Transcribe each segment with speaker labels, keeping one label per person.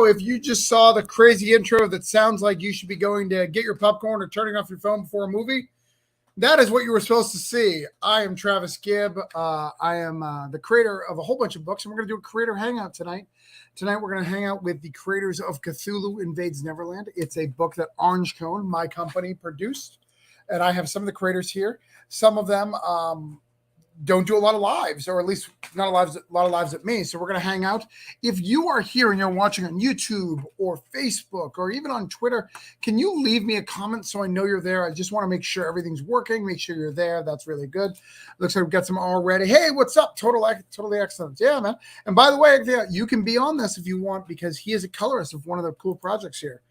Speaker 1: know if you just saw the crazy intro that sounds like you should be going to get your popcorn or turning off your phone before a movie, that is what you were supposed to see. I am Travis Gibb. I am the creator of a whole bunch of books, and we're going to do a creator hangout tonight. Tonight, we're going to hang out with the creators of Cthulhu Invades Neverland. It's a book that Orange Cone, my company, produced, and I have some of the creators here. Some of them don't do a lot of lives, or at least not a lot of lives at me. So we're going to hang out. If you are here and you're watching on YouTube or Facebook or even on Twitter, can you leave me a comment so I know you're there? I just want to make sure everything's working. Make sure you're there. That's really good. Looks like we've got some already. Hey, what's up? Totally excellent. Yeah, man. And by the way, you can be on this if you want, because he is a colorist of one of the cool projects here.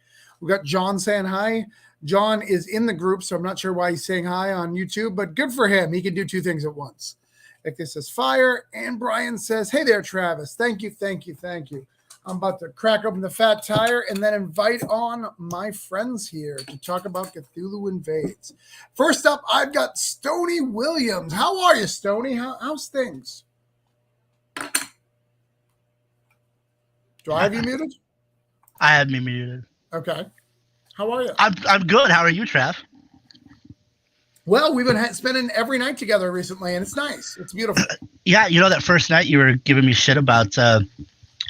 Speaker 1: We've got John saying hi. John is in the group, so I'm not sure why he's saying hi on YouTube, but good for him. He can do two things at once. Ictus says fire, and Brian says, hey there, Travis. Thank you. I'm about to crack open the fat tire and then invite on my friends here to talk about Cthulhu Invades. First up, I've got Stony Williams. How are you, Stony? How's things? Do I have you muted?
Speaker 2: I have me muted.
Speaker 1: Okay. How are you?
Speaker 2: I'm good. How are you, Trav?
Speaker 1: Well, we've been spending every night together recently, and it's nice. It's beautiful.
Speaker 2: Yeah, you know, that first night you were giving me shit about how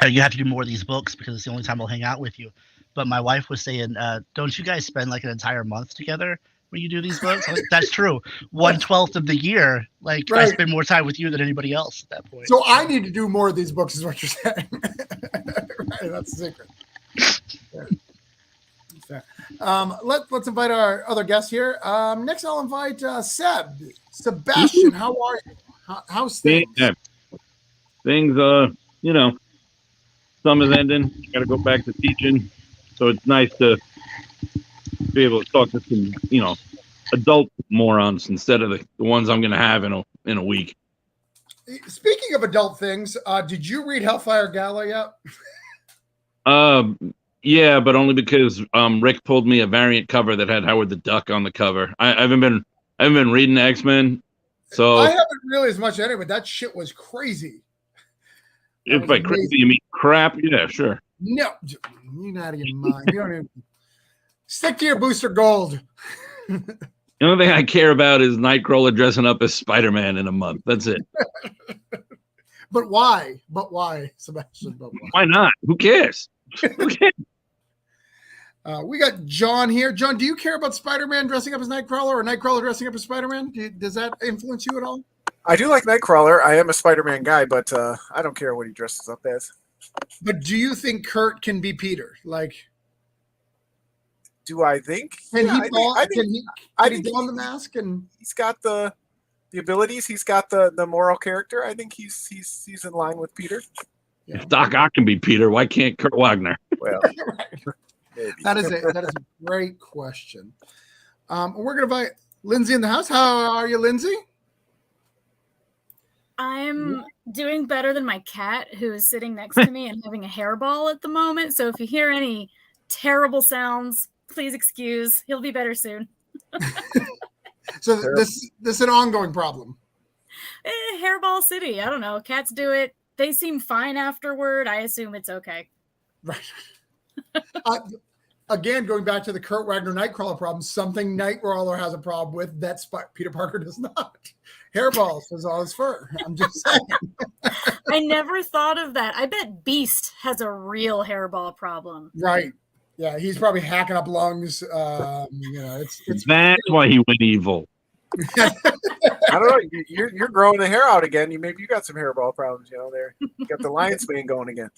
Speaker 2: you have to do more of these books because it's the only time I'll hang out with you. But my wife was saying, don't you guys spend like an entire month together when you do these books? Like, that's true. 1/12 of the year, like right. I spend more time with you than anybody else at that point.
Speaker 1: So I need to do more of these books is what you're saying. Right, that's the secret. Yeah. Let's invite our other guest here. Next, I'll invite Sebastian. How are you? How's things?
Speaker 3: Things, summer's ending. Got to go back to teaching, so it's nice to be able to talk to some, adult morons instead of the ones I'm going to have in a week.
Speaker 1: Speaking of adult things, did you read Hellfire Gala yet?
Speaker 3: Yeah, but only because Rick pulled me a variant cover that had Howard the Duck on the cover. I haven't been reading X-Men, so
Speaker 1: I haven't really as much anyway. That shit was crazy.
Speaker 3: If by crazy you mean crap, yeah, sure.
Speaker 1: No, you're out of your mind. You don't even stick to your booster gold.
Speaker 3: The only thing I care about is Nightcrawler dressing up as Spider-Man in a month. That's it.
Speaker 1: But why? Sebastian? But why?
Speaker 3: Why not? Who cares?
Speaker 1: We got John here. John, do you care about Spider-Man dressing up as Nightcrawler or Nightcrawler dressing up as Spider-Man? Does that influence you at all?
Speaker 4: I do like Nightcrawler. I am a Spider-Man guy, but I don't care what he dresses up as.
Speaker 1: But do you think Kurt can be Peter? Like,
Speaker 4: do I think?
Speaker 1: Can he don the mask? And
Speaker 4: he's got the abilities. He's got the moral character. I think he's in line with Peter.
Speaker 1: Yeah.
Speaker 3: If Doc Ock can be Peter, why can't Kurt Wagner?
Speaker 4: Well,
Speaker 1: right. That is a great question. We're going to invite Lindsay in the house. How are you, Lindsay?
Speaker 5: I'm doing better than my cat, who is sitting next to me and having a hairball at the moment. So if you hear any terrible sounds, please excuse. He'll be better soon.
Speaker 1: So this is an ongoing problem.
Speaker 5: Hairball City. I don't know. Cats do it. They seem fine afterward. I assume it's okay.
Speaker 1: Right. Again, going back to the Kurt Wagner Nightcrawler problem, something Nightcrawler has a problem with that Peter Parker does not. Hairballs was all his fur. I'm just saying.
Speaker 5: I never thought of that. I bet Beast has a real hairball problem.
Speaker 1: Right. Yeah, he's probably hacking up lungs. It's
Speaker 3: that's why he went evil.
Speaker 4: I don't know. You're growing the hair out again. Maybe you got some hairball problems. There, you got the Lion's Mane going again.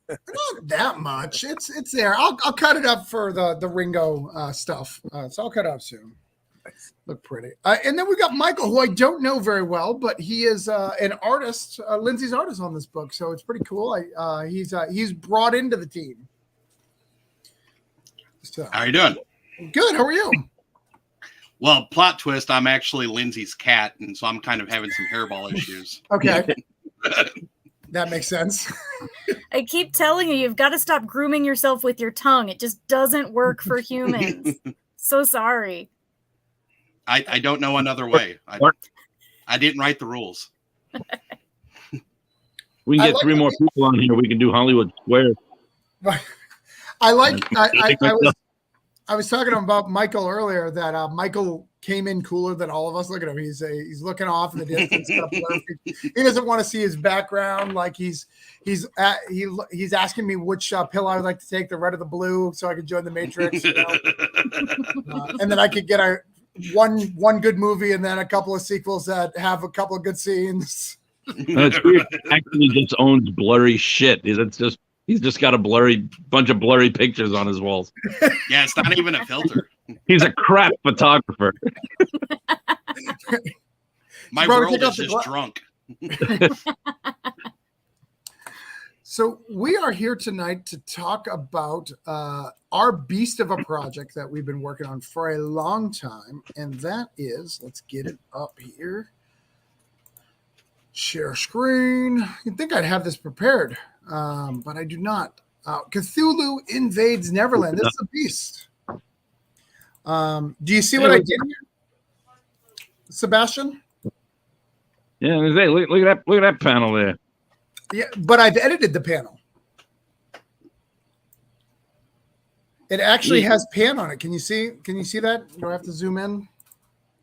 Speaker 1: Not that much. It's there. I'll cut it up for the Ringo stuff. So I'll cut it up soon. Look pretty. And then we got Michael, who I don't know very well, but he is an artist, Lindsay's artist on this book. So it's pretty cool. He's brought into the team. So,
Speaker 6: how are you doing?
Speaker 1: Good. How are you?
Speaker 6: Well, plot twist, I'm actually Lindsay's cat, and so I'm kind of having some hairball issues.
Speaker 1: Okay. That makes sense.
Speaker 5: I keep telling you've got to stop grooming yourself with your tongue. It just doesn't work for humans. So sorry.
Speaker 6: I don't know another way. I didn't write the rules.
Speaker 3: We can
Speaker 1: I
Speaker 3: get
Speaker 1: like
Speaker 3: 3 more people on here. We can do Hollywood Square.
Speaker 1: I was talking to him about Michael earlier, that Michael came in cooler than all of us. Look at him. He's looking off in the distance. He doesn't want to see his background. Like he's asking me which pill I would like to take, the red or the blue, so I could join the Matrix. You know? And then I could get one good movie and then a couple of sequels that have a couple of good scenes.
Speaker 3: It's weird. He actually just owns blurry shit. He's just got a bunch of blurry pictures on his walls.
Speaker 6: Yeah, it's not even a filter.
Speaker 3: He's a crap photographer.
Speaker 6: My world is just drunk.
Speaker 1: So we are here tonight to talk about our beast of a project that we've been working on for a long time, and that is, let's get it up here. Share screen. You'd think I'd have this prepared, but I do not. Cthulhu Invades Neverland. This is a beast. Do you see what I did here, Sebastian?
Speaker 3: Yeah, look at that panel there.
Speaker 1: Yeah, but I've edited the panel. It actually has pan on it. Can you see? Can you see that? Do I have to zoom in?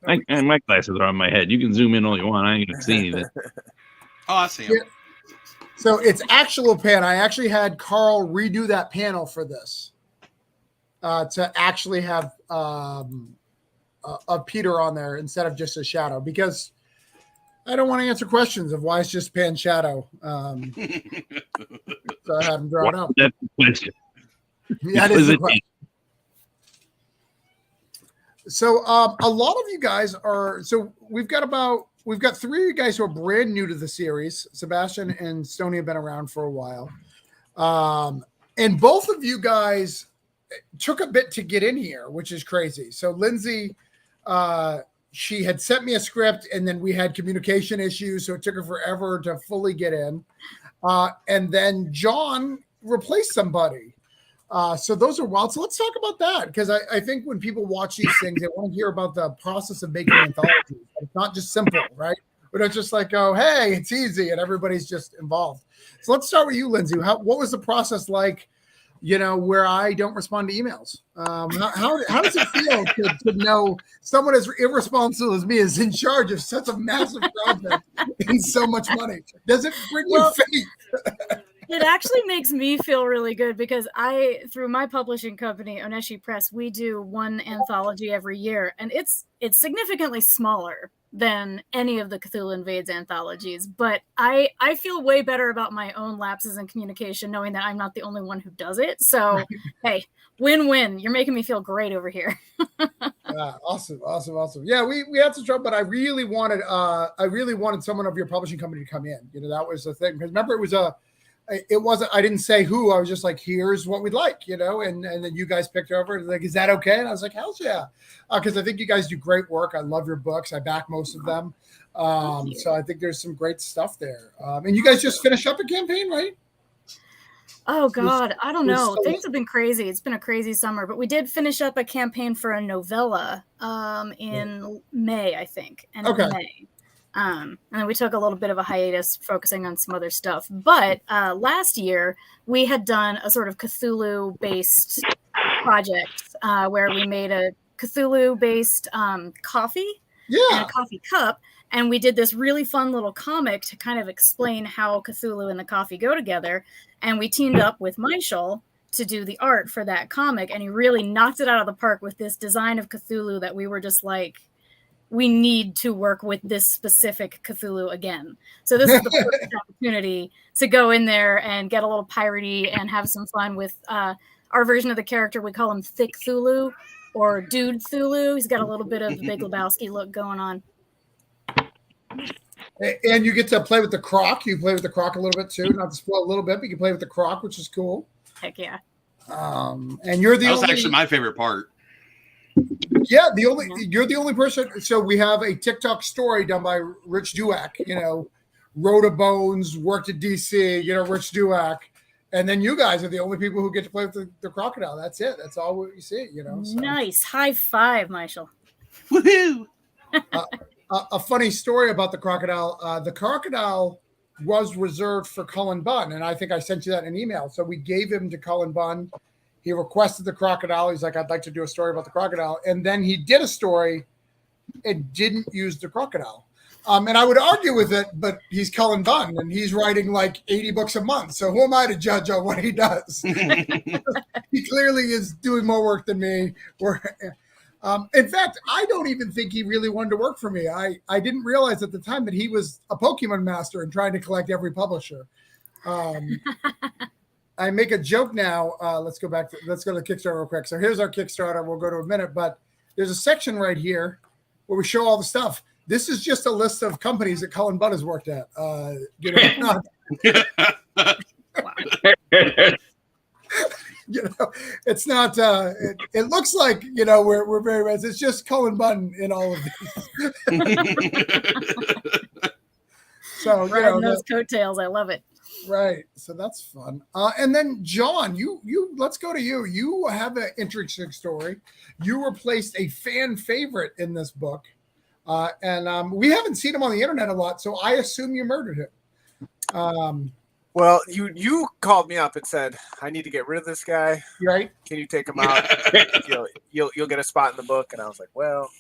Speaker 3: And my glasses are on my head. You can zoom in all you want. I ain't gonna see anything.
Speaker 6: Oh, I see him.
Speaker 1: Yeah. So it's actual pan. I actually had Carl redo that panel for this to actually have a Peter on there instead of just a shadow, because I don't want to answer questions of why it's just pan shadow. So I had him draw it up.
Speaker 3: That's the question.
Speaker 1: Yeah, that is the question. So a lot of you guys are, so we've got 3 of you guys who are brand new to the series. Sebastian and Stoney have been around for a while. And both of you guys took a bit to get in here, which is crazy. So Lindsay, she had sent me a script and then we had communication issues. So it took her forever to fully get in. And then John replaced somebody. So those are wild. So let's talk about that, because I think when people watch these things, they want to hear about the process of making anthologies. It's not just simple, right? But it's just like, oh, hey, it's easy, and everybody's just involved. So let's start with you, Lindsay. What was the process like, where I don't respond to emails? How does it feel to know someone as irresponsible as me is in charge of such a massive project and so much money? Does it bring you faith?
Speaker 5: It actually makes me feel really good, because through my publishing company, Oneshi Press, we do one anthology every year, and it's significantly smaller than any of the Cthulhu Invades anthologies. But I feel way better about my own lapses in communication, knowing that I'm not the only one who does it. So, hey, win-win. You're making me feel great over here.
Speaker 1: Yeah, awesome. Yeah, we had some trouble, but I really wanted someone of your publishing company to come in. That was the thing. Because remember, it wasn't, I didn't say who, I was just like, here's what we'd like, and then you guys picked over, like, is that okay? And I was like, hell yeah. Because I think you guys do great work. I love your books. I back most of them. So I think there's some great stuff there. And you guys just finished up a campaign, right?
Speaker 5: Oh God, I don't know. Things have been crazy. It's been a crazy summer, but we did finish up a campaign for a novella in May, I think. End of May. And then we took a little bit of a hiatus focusing on some other stuff. But last year, we had done a sort of Cthulhu-based project where we made a Cthulhu-based coffee and a coffee cup. And we did this really fun little comic to kind of explain how Cthulhu and the coffee go together. And we teamed up with Michael to do the art for that comic. And he really knocked it out of the park with this design of Cthulhu that we were just like, we need to work with this specific Cthulhu again. So this is the perfect opportunity to go in there and get a little piratey and have some fun with our version of the character. We call him Thick Thulu or Dude Thulu. He's got a little bit of the Big Lebowski look going on.
Speaker 1: And you get to play with the croc. You play with the croc a little bit too. Not to spoil a little bit, but you can play with the croc, which is cool.
Speaker 5: Heck yeah.
Speaker 1: And you're
Speaker 6: that was actually my favorite part.
Speaker 1: Yeah, you're the only person. So we have a TikTok story done by Rich Duack, Road of Bones, worked at DC, Rich Duack. And then you guys are the only people who get to play with the crocodile. That's it. That's all we see, So.
Speaker 5: Nice. High five, Michael.
Speaker 6: Woohoo!
Speaker 1: A funny story about the crocodile. The crocodile was reserved for Cullen Bunn, and I think I sent you that in an email. So we gave him to Cullen Bunn. He requested the crocodile. He's like, I'd like to do a story about the crocodile. And then he did a story and didn't use the crocodile. And I would argue with it, but he's Cullen Bunn, and he's writing like 80 books a month. So who am I to judge on what he does? He clearly is doing more work than me. In fact, I don't even think he really wanted to work for me. I didn't realize at the time that he was a Pokemon master and trying to collect every publisher. I make a joke now. Let's go to the Kickstarter real quick. So here's our Kickstarter. We'll go to a minute, but there's a section right here where we show all the stuff. This is just a list of companies that Cullen Bunn has worked at. It's not. It looks like we're very. It's just Cullen Bunn in all of these. So
Speaker 5: riding those coattails, I love it.
Speaker 1: Right. So that's fun. And then John, you let's go to you. You have an interesting story. You replaced a fan favorite in this book. And we haven't seen him on the internet a lot, so I assume you murdered him.
Speaker 4: Well, you called me up and said, I need to get rid of this guy.
Speaker 1: Right.
Speaker 4: Can you take him out? You'll get a spot in the book. And I was like, well,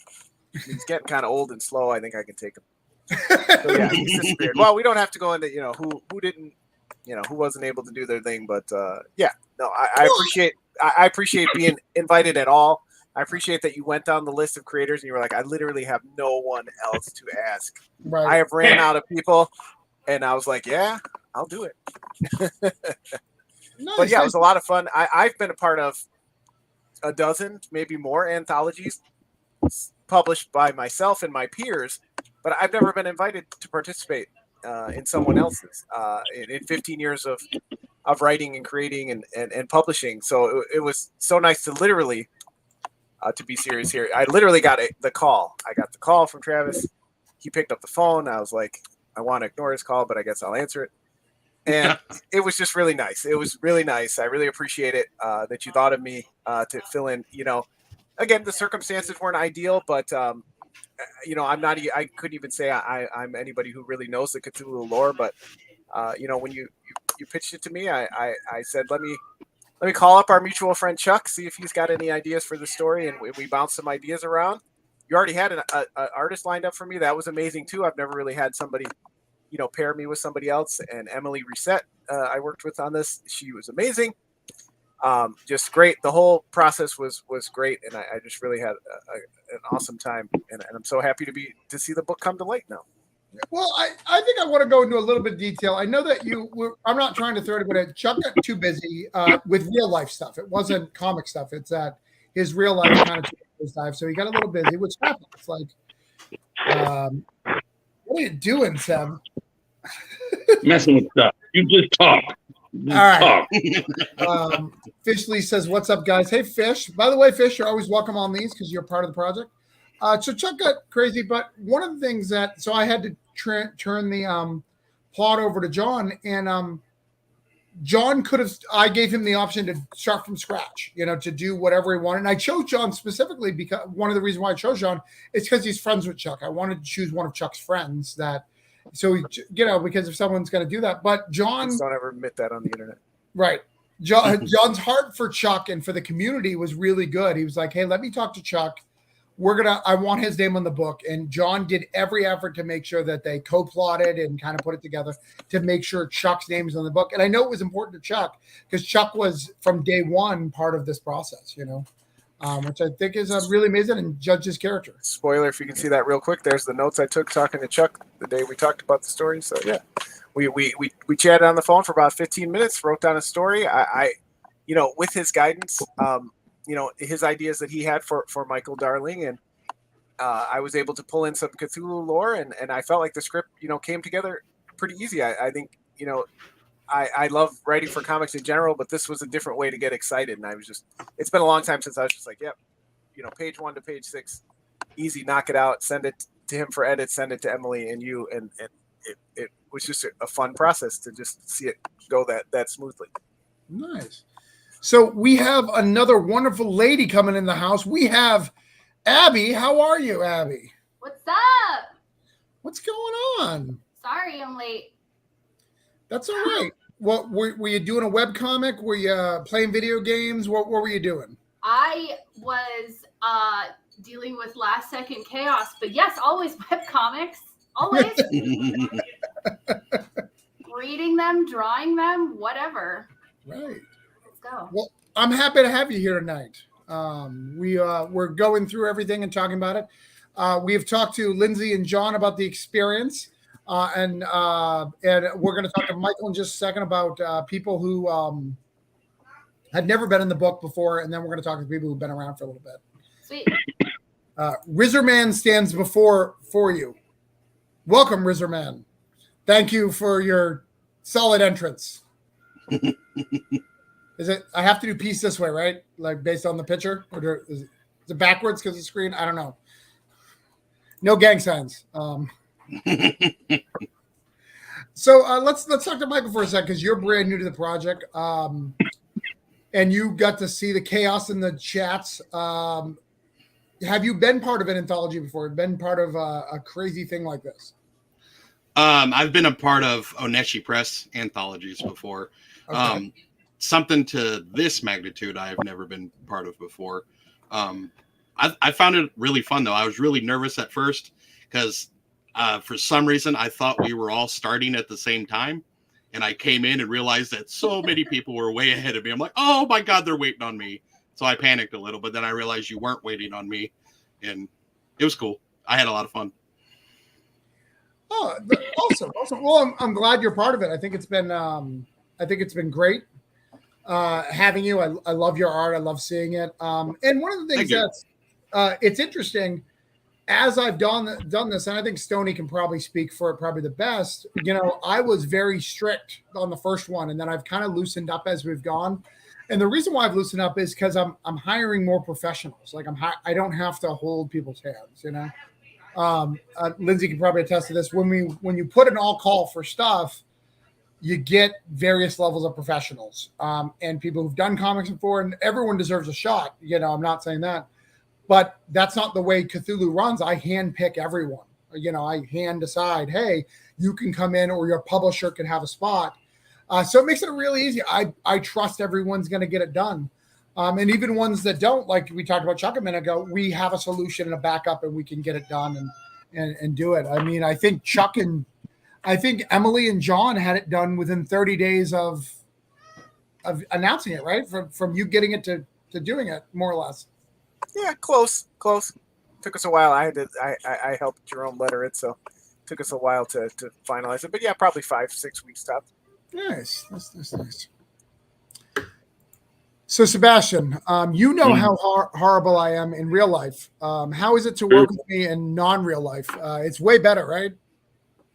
Speaker 4: he's getting kind of old and slow. I think I can take him. So yeah, he's disappeared. Well, we don't have to go into, who didn't, who wasn't able to do their thing. But I appreciate being invited at all. I appreciate that you went down the list of creators and you were like, I literally have no one else to ask.
Speaker 1: Right.
Speaker 4: I have ran out of people, and I was like, yeah, I'll do it.
Speaker 1: Nice.
Speaker 4: But yeah, it was a lot of fun. I've been a part of a dozen, maybe more anthologies published by myself and my peers, but I've never been invited to participate in someone else's in 15 years of writing and creating and publishing. So it was so nice to literally to be serious here. I literally got the call. I got the call from Travis. He picked up the phone. I was like, I want to ignore his call, but I guess I'll answer it. And it was just really nice. It was really nice. I really appreciate it that you thought of me to fill in. Again, the circumstances weren't ideal, but I'm not. I couldn't even say I'm anybody who really knows the Cthulhu lore. But when you pitched it to me, I said, let me call up our mutual friend Chuck, see if he's got any ideas for the story, and we bounced some ideas around. You already had an artist lined up for me. That was amazing too. I've never really had somebody, pair me with somebody else. And Emily Reset, I worked with on this. She was amazing. Just great. The whole process was great, and I just really had an awesome time. And I'm so happy to see the book come to light now.
Speaker 1: Well, I think I want to go into a little bit of detail. I know that I'm not trying to throw it, but Chuck got too busy with real life stuff. It wasn't comic stuff. It's that his real life kind of changed his life. So he got a little busy, which happens. Like, what are you doing, Sam?
Speaker 3: Messing with stuff. You just talk.
Speaker 1: All right. Fishley says, what's up, guys? Hey, Fish. By the way, Fish, you're always welcome on these because you're part of the project. So Chuck got crazy, but one of the things so I had to turn the plot over to John, and John I gave him the option to start from scratch, to do whatever he wanted. And I chose John specifically because one of the reasons why I chose John is because he's friends with Chuck. I wanted to choose one of Chuck's friends because if someone's going to do that, but John,
Speaker 4: just don't ever admit that on the internet.
Speaker 1: Right. John's heart for Chuck and for the community was really good. He was like, hey, let me talk to Chuck. I want his name on the book. And John did every effort to make sure that they co-plotted and kind of put it together to make sure Chuck's name is on the book. And I know it was important to Chuck because Chuck was from day one part of this process, which I think is really amazing and judge his character.
Speaker 4: Spoiler, if you can see that real quick, there's the notes I took talking to Chuck the day we talked about the story. So yeah, we chatted on the phone for about 15 minutes, wrote down a story. I with his guidance, his ideas that he had for Michael Darling, and I was able to pull in some Cthulhu lore, and I felt like the script, came together pretty easy. I think, I love writing for comics in general, but this was a different way to get excited. And it's been a long time since I was just like, yep, page 1 to page 6, easy, knock it out, send it to him for edit, send it to Emily and you. And it was just a fun process to just see it go that smoothly.
Speaker 1: Nice. So we have another wonderful lady coming in the house. We have Abby. How are you, Abby?
Speaker 7: What's up?
Speaker 1: What's going on?
Speaker 7: Sorry I'm late.
Speaker 1: That's all right. What were you doing? A web comic? Were you playing video games? What were you doing?
Speaker 7: I was dealing with last second chaos, but yes, always web comics. Always reading them, drawing them, whatever.
Speaker 1: Right.
Speaker 7: Let's go.
Speaker 1: Well, I'm happy to have you here tonight. We're going through everything and talking about it. We have talked to Lindsay and John about the experience, and we're going to talk to Michael in just a second about people who had never been in the book before, and then we're going to talk to people who've been around for a little bit.
Speaker 7: Sweet.
Speaker 1: Rizerman stands for you. Welcome, Rizerman. Thank you for your solid entrance. Is it? I have to do peace this way, right? Like based on the picture, or is it backwards because of the screen? I don't know. No gang signs. So let's talk to Michael for a second because you're brand new to the project, and you got to see the chaos in the chats. Have you been part of an anthology before? Been part of a crazy thing like this?
Speaker 6: I've been a part of Oneshi Press anthologies before.
Speaker 1: Okay.
Speaker 6: Something to this magnitude I've never been part of before. I found it really fun, though. I was really nervous at first because for some reason I thought we were all starting at the same time. And I came in and realized that so many people were way ahead of me. I'm like, oh, my God, they're waiting on me. So I panicked a little, but then I realized you weren't waiting on me. And it was cool. I had a lot of fun.
Speaker 1: Oh, awesome. Well, I'm glad you're part of it. I think it's been great having you. I love your art. I love seeing it. And one of the things that's it's interesting as I've done this, and I think Stoney can probably speak for it probably the best. You know, I was very strict on the first one, and then I've kind of loosened up as we've gone. And the reason why I've loosened up is because I'm hiring more professionals. Like I don't have to hold people's hands, you know. Lindsay can probably attest to this. When you put an all call for stuff, you get various levels of professionals and people who've done comics before, and everyone deserves a shot. You know, I'm not saying that, but that's not the way Cthulhu runs. I hand pick everyone. You know, I hand decide, hey, you can come in, or your publisher can have a spot. So it makes it really easy. I trust everyone's going to get it done. And even ones that don't, like we talked about Chuck a minute ago, we have a solution and a backup, and we can get it done and do it. I mean, I think Emily and John had it done within 30 days of announcing it, right? From you getting it to doing it, more or less.
Speaker 4: Yeah, close. Took us a while. I helped Jerome letter it, so it took us a while to finalize it. But yeah, probably 5-6 weeks stuff.
Speaker 1: Nice. That's nice. So, Sebastian, you know how horrible I am in real life. How is it to work with me in non-real life? It's way better, right?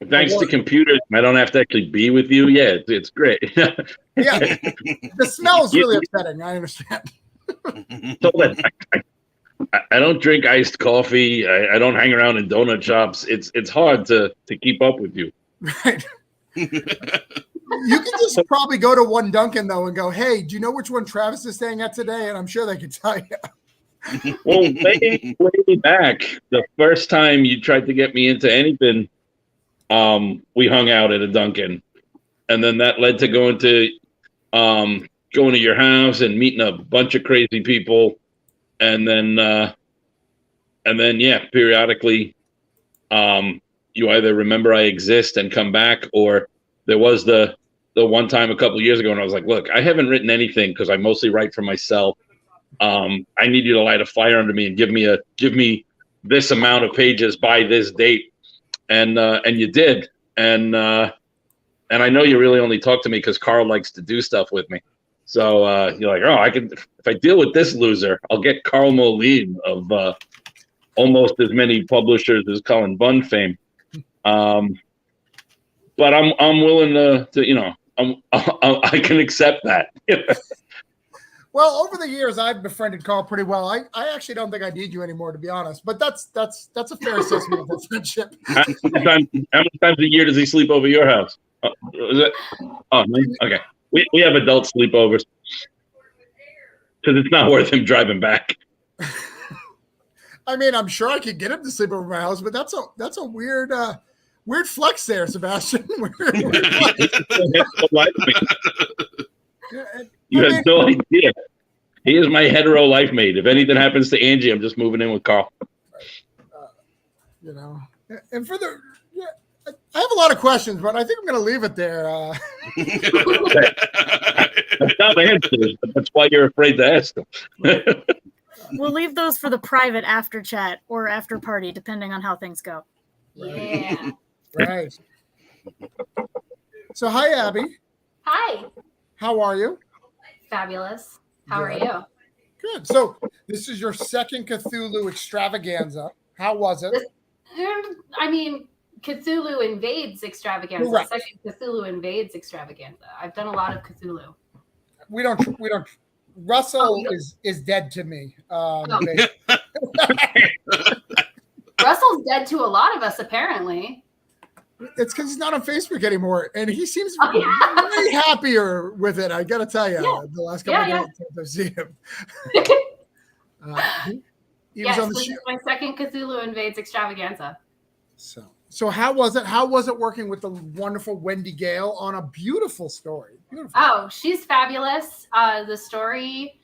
Speaker 3: Thanks to computers, I don't have to actually be with you. Yeah, it's great.
Speaker 1: Yeah, the smell is really upsetting. I understand.
Speaker 3: So I don't drink iced coffee. I don't hang around in donut shops. It's hard to keep up with you.
Speaker 1: Right. You can just probably go to one Dunkin' though and go, "Hey, do you know which one Travis is staying at today?" And I'm sure they can tell you.
Speaker 3: Well, way back, the first time you tried to get me into anything, we hung out at a Dunkin', and then that led to going to your house and meeting a bunch of crazy people, and then yeah, periodically, you either remember I exist and come back, or there was the one time a couple of years ago, and I was like, look, I haven't written anything because I mostly write for myself. I need you to light a fire under me and give me this amount of pages by this date. And you did. And I know you really only talk to me because Carl likes to do stuff with me. So you're like, oh, if I deal with this loser, I'll get Carl Moline of almost as many publishers as Colin Bunn fame. But I'm willing to you know, I can accept that.
Speaker 1: Well, over the years, I've befriended Carl pretty well. I actually don't think I need you anymore, to be honest. But that's a fair assessment of the friendship.
Speaker 3: How many times a year does he sleep over your house? Is it? Oh, okay. We have adult sleepovers because it's not worth him driving back.
Speaker 1: I mean, I'm sure I could get him to sleep over my house, but that's a weird. Weird flex there, Sebastian.
Speaker 3: You have no idea. He is my hetero life mate. If anything happens to Angie, I'm just moving in with Carl.
Speaker 1: You know, and for the, I have a lot of questions, but I think I'm going to leave it there.
Speaker 3: That's not answers, but that's why you're afraid to ask them.
Speaker 5: We'll leave those for the private after chat or after party, depending on how things go.
Speaker 7: Yeah.
Speaker 1: Right. So, hi, Abby.
Speaker 7: Hi.
Speaker 1: How are you?
Speaker 7: Fabulous. How are
Speaker 1: Good.
Speaker 7: you?
Speaker 1: Good. So, this is your second Cthulhu extravaganza. How was it?
Speaker 7: I mean, Cthulhu Invades Extravaganza.
Speaker 1: Correct.
Speaker 7: Second Cthulhu Invades Extravaganza. I've done a lot of Cthulhu.
Speaker 1: We don't. Russell
Speaker 7: Oh,
Speaker 1: is dead to me.
Speaker 7: Russell's dead to a lot of us, apparently.
Speaker 1: It's because he's not on Facebook anymore, and he seems
Speaker 7: Oh, yeah.
Speaker 1: way happier with it. I got to tell you,
Speaker 7: Yeah.
Speaker 1: the last couple
Speaker 7: Yeah,
Speaker 1: of days I've seen him. He was
Speaker 7: Yes,
Speaker 1: on the
Speaker 7: this
Speaker 1: show.
Speaker 7: is my second Cthulhu Invades Extravaganza.
Speaker 1: So how was it? How was it working with the wonderful Wendy Gale on a beautiful story? Beautiful.
Speaker 7: Oh, she's fabulous. The story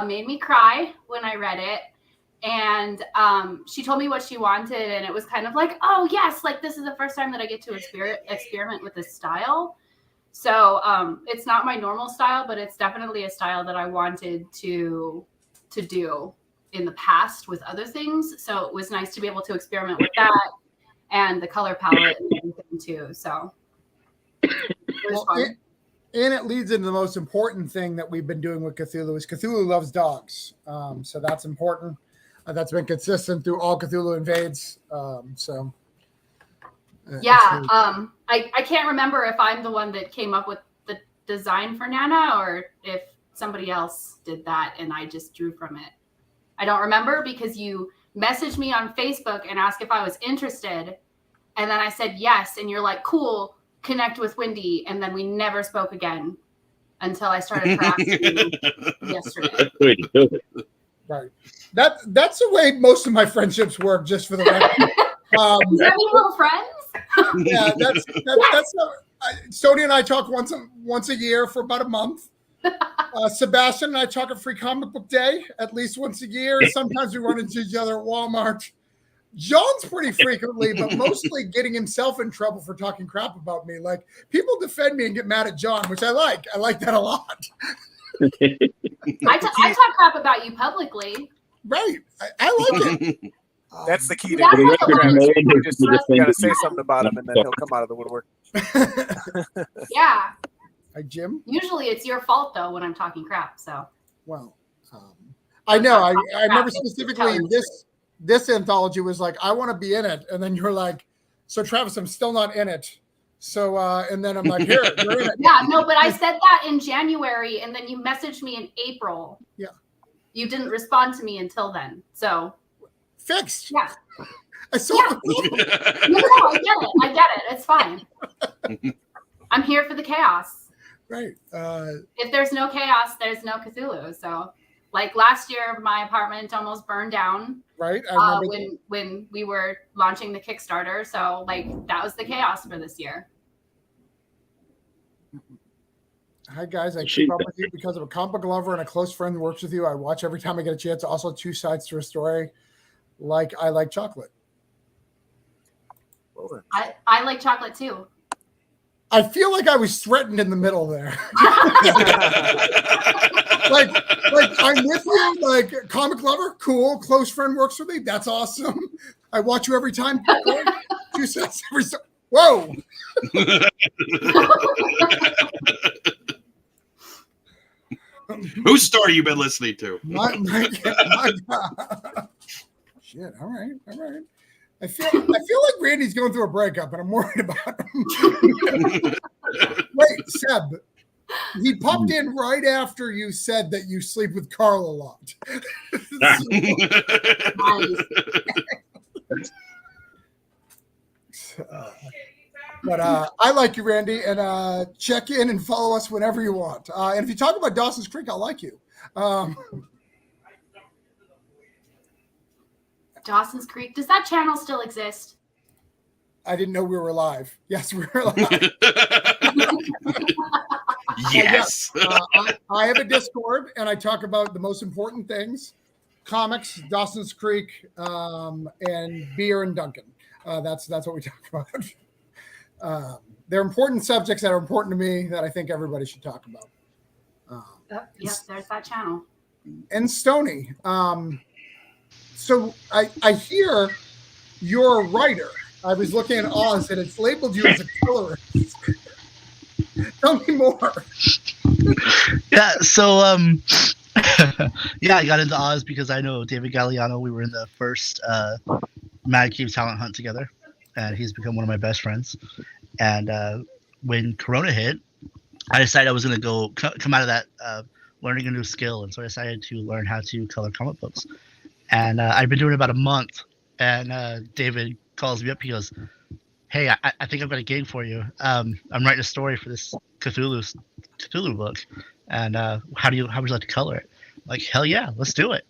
Speaker 7: made me cry when I read it. And she told me what she wanted, and it was kind of like, oh, yes, like this is the first time that I get to experiment with this style. So it's not my normal style, but it's definitely a style that I wanted to do in the past with other things. So it was nice to be able to experiment with that and the color palette and everything too. So it was fun.
Speaker 1: And it leads into the most important thing that we've been doing with Cthulhu is Cthulhu loves dogs. So that's important. That's been consistent through all Cthulhu Invades.
Speaker 7: I can't remember if I'm the one that came up with the design for Nana or if somebody else did that and I just drew from it. I don't remember because you messaged me on Facebook and asked if I was interested. And then I said yes. And you're like, cool, connect with Wendy. And then we never spoke again until I started harassing you yesterday.
Speaker 3: That's the way to do it.
Speaker 1: Right. That's the way most of my friendships work, just for the record.
Speaker 7: Is that mean little friends?
Speaker 1: Yeah, that's Sony and I talk once a year for about a month. Sebastian and I talk at Free Comic Book Day at least once a year. Sometimes we run into each other at Walmart. John's pretty frequently, but mostly getting himself in trouble for talking crap about me. Like, people defend me and get mad at John, which I like. I like that a lot.
Speaker 7: I talk crap about you publicly.
Speaker 1: Right. I like it.
Speaker 4: That's the key to
Speaker 7: That's
Speaker 4: it.
Speaker 7: what the
Speaker 4: You
Speaker 7: Lord
Speaker 4: just gotta say something about him, and then he'll come out of the woodwork.
Speaker 7: Yeah.
Speaker 1: Hi, Jim.
Speaker 7: Usually it's your fault though when I'm talking crap. So
Speaker 1: Well, I know. I remember
Speaker 7: It's
Speaker 1: specifically
Speaker 7: telling the
Speaker 1: this anthology was like, I want to be in it, and then you're like, so Travis, I'm still not in it. So and then I'm like, here, you're in it.
Speaker 7: yeah, no, but I said that in January, and then you messaged me in April.
Speaker 1: Yeah.
Speaker 7: You didn't respond to me until then. So
Speaker 1: Fixed.
Speaker 7: yeah.
Speaker 1: I saw
Speaker 7: Yeah. No, I get it. It's fine. I'm here for the chaos.
Speaker 1: Right.
Speaker 7: If there's no chaos, there's no Cthulhu. So like last year, my apartment almost burned down.
Speaker 1: Right. I remember
Speaker 7: when we were launching the Kickstarter. So like that was the chaos for this year.
Speaker 1: Hi guys, I keep up with you because of a comic book lover and a close friend who works with you. I watch every time I get a chance. Also, two sides to a story. Like I like chocolate.
Speaker 7: I like chocolate too.
Speaker 1: I feel like I was threatened in the middle there. like I'm with you. Like comic lover, cool. Close friend works with me. That's awesome. I watch you every time. Cool. Two sides every. Whoa.
Speaker 6: Whose story you been listening to?
Speaker 1: My God. Shit. All right. I feel like Randy's going through a breakup, and I'm worried about him. Wait, Seb. He popped in right after you said that you sleep with Carl a lot. But I like you, Randy, and check in and follow us whenever you want. And if you talk about Dawson's Creek, I'll like you.
Speaker 7: Dawson's Creek. Does that channel still exist?
Speaker 1: I didn't know we were live. Yes, we were live.
Speaker 6: Yes.
Speaker 1: I have a Discord, and I talk about the most important things: comics, Dawson's Creek, and beer and Duncan. That's what we talk about. They're important subjects that are important to me that I think everybody should talk about.
Speaker 7: Yes, there's that channel.
Speaker 1: And Stony. So I hear you're a writer. I was looking at Oz, and it's labeled you as a colorist. Tell me more.
Speaker 2: Yeah, so yeah, I got into Oz because I know David Galliano. We were in the first Mad Cave talent hunt together, and he's become one of my best friends. And when Corona hit, I decided I was going to go come out of that learning a new skill, and so I decided to learn how to color comic books. And I've been doing it about a month, and David calls me up. He goes, "Hey, I think I've got a gig for you. I'm writing a story for this Cthulhu book, and how would you like to color it?" I'm like, hell yeah, let's do it.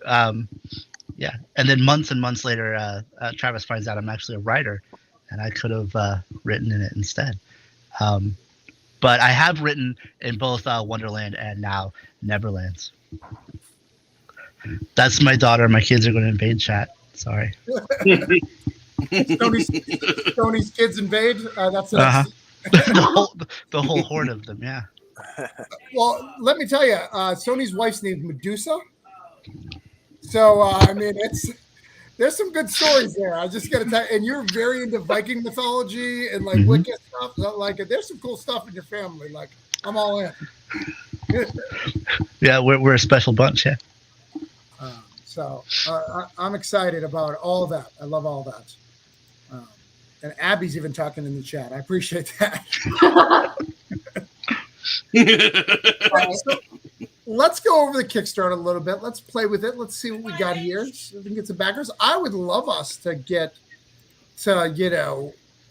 Speaker 2: Yeah, and then months and months later, Travis finds out I'm actually a writer, and I could have written in it instead. But I have written in both Wonderland and now Neverland. That's my daughter. My kids are going to invade chat. Sorry.
Speaker 1: Tony's kids invade. That's it.
Speaker 2: the whole horde of them. Yeah.
Speaker 1: Well, let me tell you, Sony's wife's named Medusa. So I mean, there's some good stories there. I just got to tell you, and you're very into Viking mythology and like Wicca stuff. Like, there's some cool stuff in your family. Like, I'm all in.
Speaker 2: Yeah, we're a special bunch. Yeah.
Speaker 1: So I'm excited about all that. I love all that. And Abby's even talking in the chat. I appreciate that. So let's go over the Kickstarter a little bit. Let's play with it. Let's see what we got here. So we can get some backers. I would love us to get to,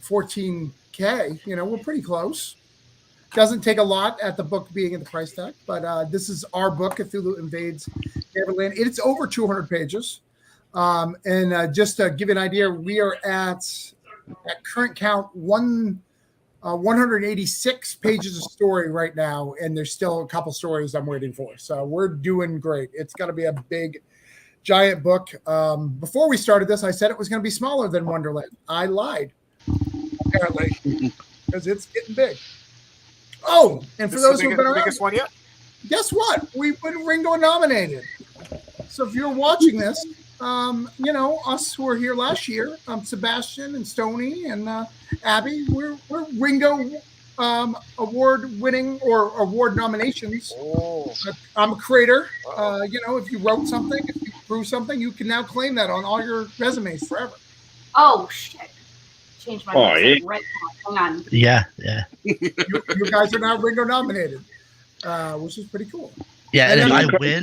Speaker 1: 14K. We're pretty close. Doesn't take a lot at the book being in the price tag, but this is our book, Cthulhu Invades Neverland. It's over 200 pages. And just to give you an idea, we are at current count 186 pages of story right now, and there's still a couple stories I'm waiting for. So we're doing great. It's going to be a big, giant book. Before we started this, I said it was going to be smaller than Wonderland. I lied, apparently, because it's getting big. Oh, and for those who've been around,
Speaker 4: biggest one yet?
Speaker 1: Guess what? We've been Ringo nominated. So if you're watching this, us who were here last year, Sebastian and Stony and Abby, we're Ringo award winning or award nominations.
Speaker 4: Oh.
Speaker 1: I'm a creator. If you wrote something, if you drew something, you can now claim that on all your resumes forever.
Speaker 7: Oh shit! Change my right now. Hang on.
Speaker 2: Yeah.
Speaker 1: You guys are now Ringo nominated, which is pretty cool.
Speaker 2: Yeah, and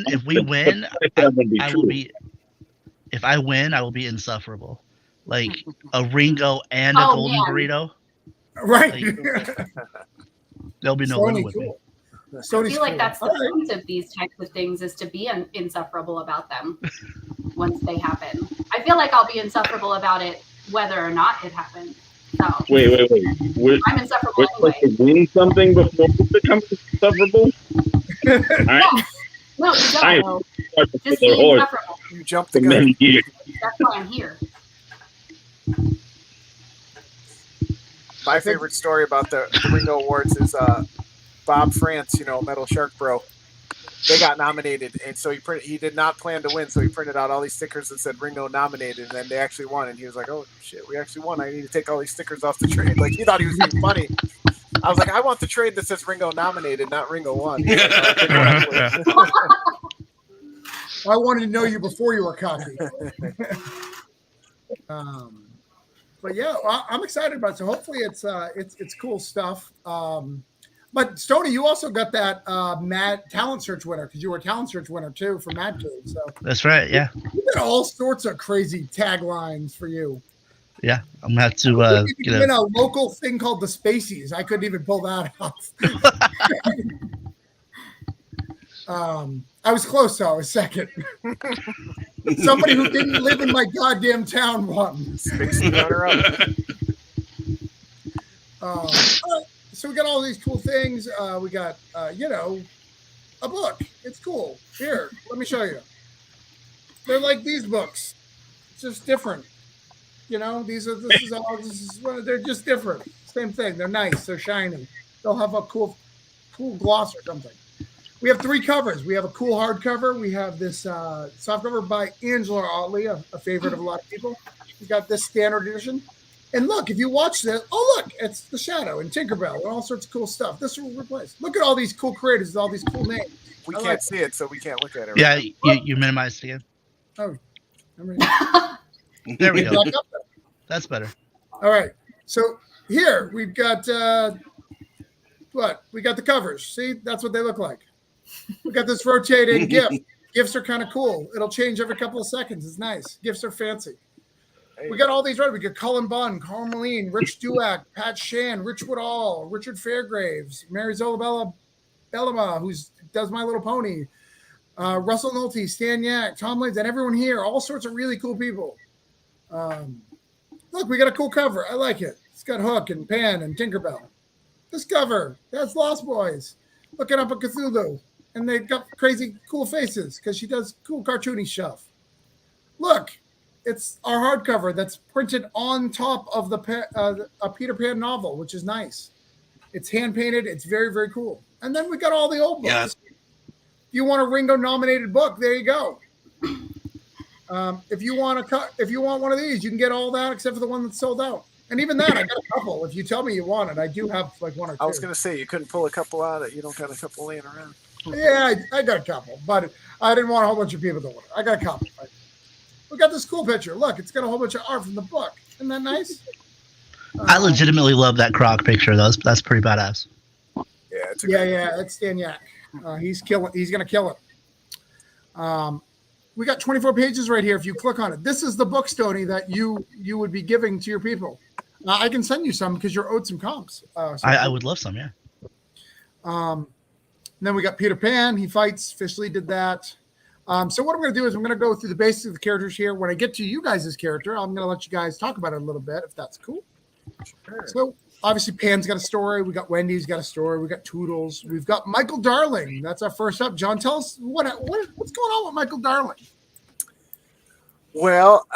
Speaker 2: if we win, I will be. If I win, I will be insufferable, like a Ringo and a golden burrito.
Speaker 1: Right.
Speaker 2: Like, there'll be no winning with me.
Speaker 7: I feel like that's the point of these types of things, is to be insufferable about them once they happen. I feel like I'll be insufferable about it whether or not it happens. So
Speaker 3: wait.
Speaker 7: I'm insufferable anyway.
Speaker 3: Supposed to win something before we become insufferable?
Speaker 7: No, you don't. Just be insufferable.
Speaker 4: You jumped the gun.
Speaker 7: That's why I'm here.
Speaker 4: My favorite story about the Ringo Awards is Bob France, Metal Shark Bro. They got nominated, and so he did not plan to win, so he printed out all these stickers that said Ringo nominated, and then they actually won, and he was like, oh shit, we actually won. I need to take all these stickers off the trade. Like, he thought he was being funny. I was like, I want the trade that says Ringo nominated, not Ringo won.
Speaker 1: I wanted to know you before you were cocky. But yeah, I'm excited about it. So hopefully it's cool stuff. But Stony, you also got that Mad Talent Search winner, because you were a Talent Search winner too for Mad Cave. So
Speaker 2: that's right. Yeah.
Speaker 1: You got all sorts of crazy taglines for you.
Speaker 2: Yeah, I'm gonna have to
Speaker 1: get a local thing called the Spaceys. I couldn't even pull that off. I was close, though. I was second. Somebody who didn't live in my goddamn town won.
Speaker 4: Spacey runner up.
Speaker 1: All right, so we got all these cool things. We got, a book. It's cool. Here, let me show you. They're like these books. It's just different. They're just different. Same thing. They're nice. They're shiny. They'll have a cool gloss or something. We have 3 covers. We have a cool hardcover. We have this softcover by Angela Otley, a favorite of a lot of people. We got this standard edition. And look, if you watch this, it's The Shadow and Tinkerbell and all sorts of cool stuff. This will replace. Look at all these cool creators with all these cool names.
Speaker 4: We can't see it, so we can't look at it.
Speaker 2: Yeah, you minimized it again.
Speaker 1: Oh,
Speaker 2: there we go. That's better.
Speaker 1: All right. So here we've got we got the covers. See, that's what they look like. We got this rotating gift. Gifts are kind of cool. It'll change every couple of seconds. It's nice. Gifts are fancy. We got all these right. We got Cullen Bunn, Carl Moline, Rich Duack, Pat Shan, Rich Woodall, Richard Fairgraves, Mary Zola Bellama, who does My Little Pony, Russell Nolte, Stan Yak, Tom Lins, and everyone here. All sorts of really cool people. Look, we got a cool cover. I like it. It's got Hook and Pan and Tinkerbell. This cover, that's Lost Boys looking up at Cthulhu. And they got crazy cool faces because she does cool cartoony stuff. Look, it's our hardcover that's printed on top of a Peter Pan novel, which is nice. It's hand painted. It's very, very cool. And then we got all the old books. Yeah. If you want a Ringo nominated book, there you go. If you want one of these, you can get all that except for the one that's sold out. And even that, I got a couple. If you tell me you want it, I do have like 1 or 2.
Speaker 4: I was going to say you couldn't pull a couple out. You don't got a couple laying around.
Speaker 1: Yeah, I got a couple, but I didn't want a whole bunch of people to order. I got a couple. We got this cool picture. Look, it's got a whole bunch of art from the book. Isn't that nice?
Speaker 2: I legitimately love that Croc picture. That's pretty badass.
Speaker 4: Yeah,
Speaker 1: that's Stan Yak. He's killing. He's gonna kill it. We got 24 pages right here. If you click on it, this is the book, Stoney, that you would be giving to your people. I can send you some because you're owed some comps.
Speaker 2: I would love some, yeah.
Speaker 1: Then we got Peter Pan. He fights. Fish Lee did that. So what I'm going to do is I'm going to go through the basics of the characters here. When I get to you guys' character, I'm going to let you guys talk about it a little bit, if that's cool. Sure. So obviously Pan's got a story. We got Wendy's got a story. We got Toodles. We've got Michael Darling. That's our first up. John, tell us what's going on with Michael Darling.
Speaker 4: Well,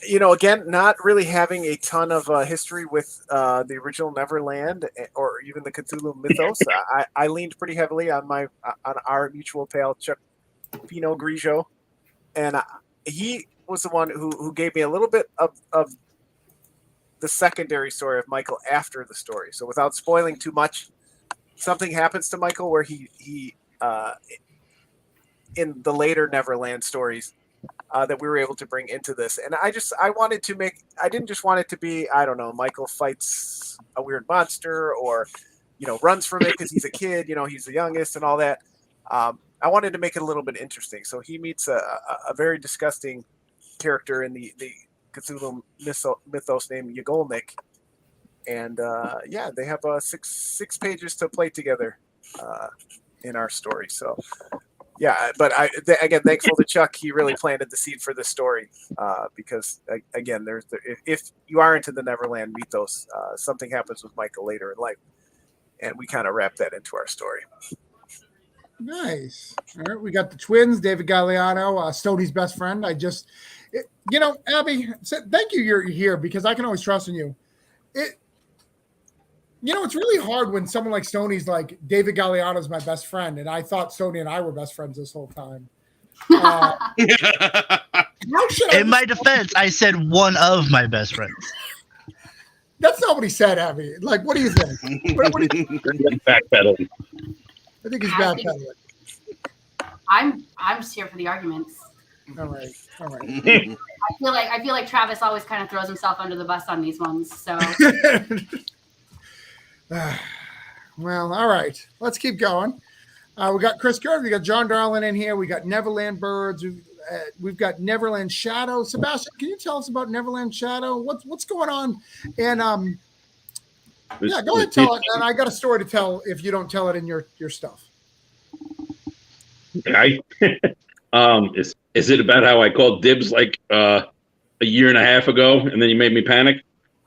Speaker 4: again, not really having a ton of history with the original Neverland or even the Cthulhu mythos. I leaned pretty heavily on our mutual pal Chuck Pinot Grigio, and he was the one who gave me a little bit of the secondary story of Michael after the story. So without spoiling too much, something happens to Michael where he in the later Neverland stories. That we were able to bring into this. And I didn't just want it to be, I don't know, Michael fights a weird monster or, runs from it because he's a kid, he's the youngest and all that. I wanted to make it a little bit interesting. So he meets a very disgusting character in the Cthulhu mythos named Yagolnik. And they have six pages to play together in our story. So yeah, but again, thankful to Chuck. He really planted the seed for this story because, again, if you are into the Neverland mythos, something happens with Michael later in life, and we kind of wrap that into our story.
Speaker 1: Nice. All right, we got the twins, David Galliano, Stoney's best friend. Abby, thank you. You're here because I can always trust in you. It's really hard when someone like Stoney's like, David Galliano is my best friend, and I thought Stoney and I were best friends this whole time.
Speaker 2: In my defense, I said one of my best friends.
Speaker 1: That's not what he said, Abby. Like, what do you think? What do you think?
Speaker 3: Backpedaling.
Speaker 1: I think he's backpedaling.
Speaker 7: I'm just here for the arguments.
Speaker 1: All right.
Speaker 7: I feel like Travis always kind of throws himself under the bus on these ones. So.
Speaker 1: Well, all right. Let's keep going. We got Chris Kerr. We got John Darling in here. We got Neverland Birds. We've got Neverland Shadow. Sebastian, can you tell us about Neverland Shadow? What's going on? And go ahead, tell it. And I got a story to tell if you don't tell it in your stuff.
Speaker 3: Is it about how I called dibs like a year and a half ago, and then you made me panic?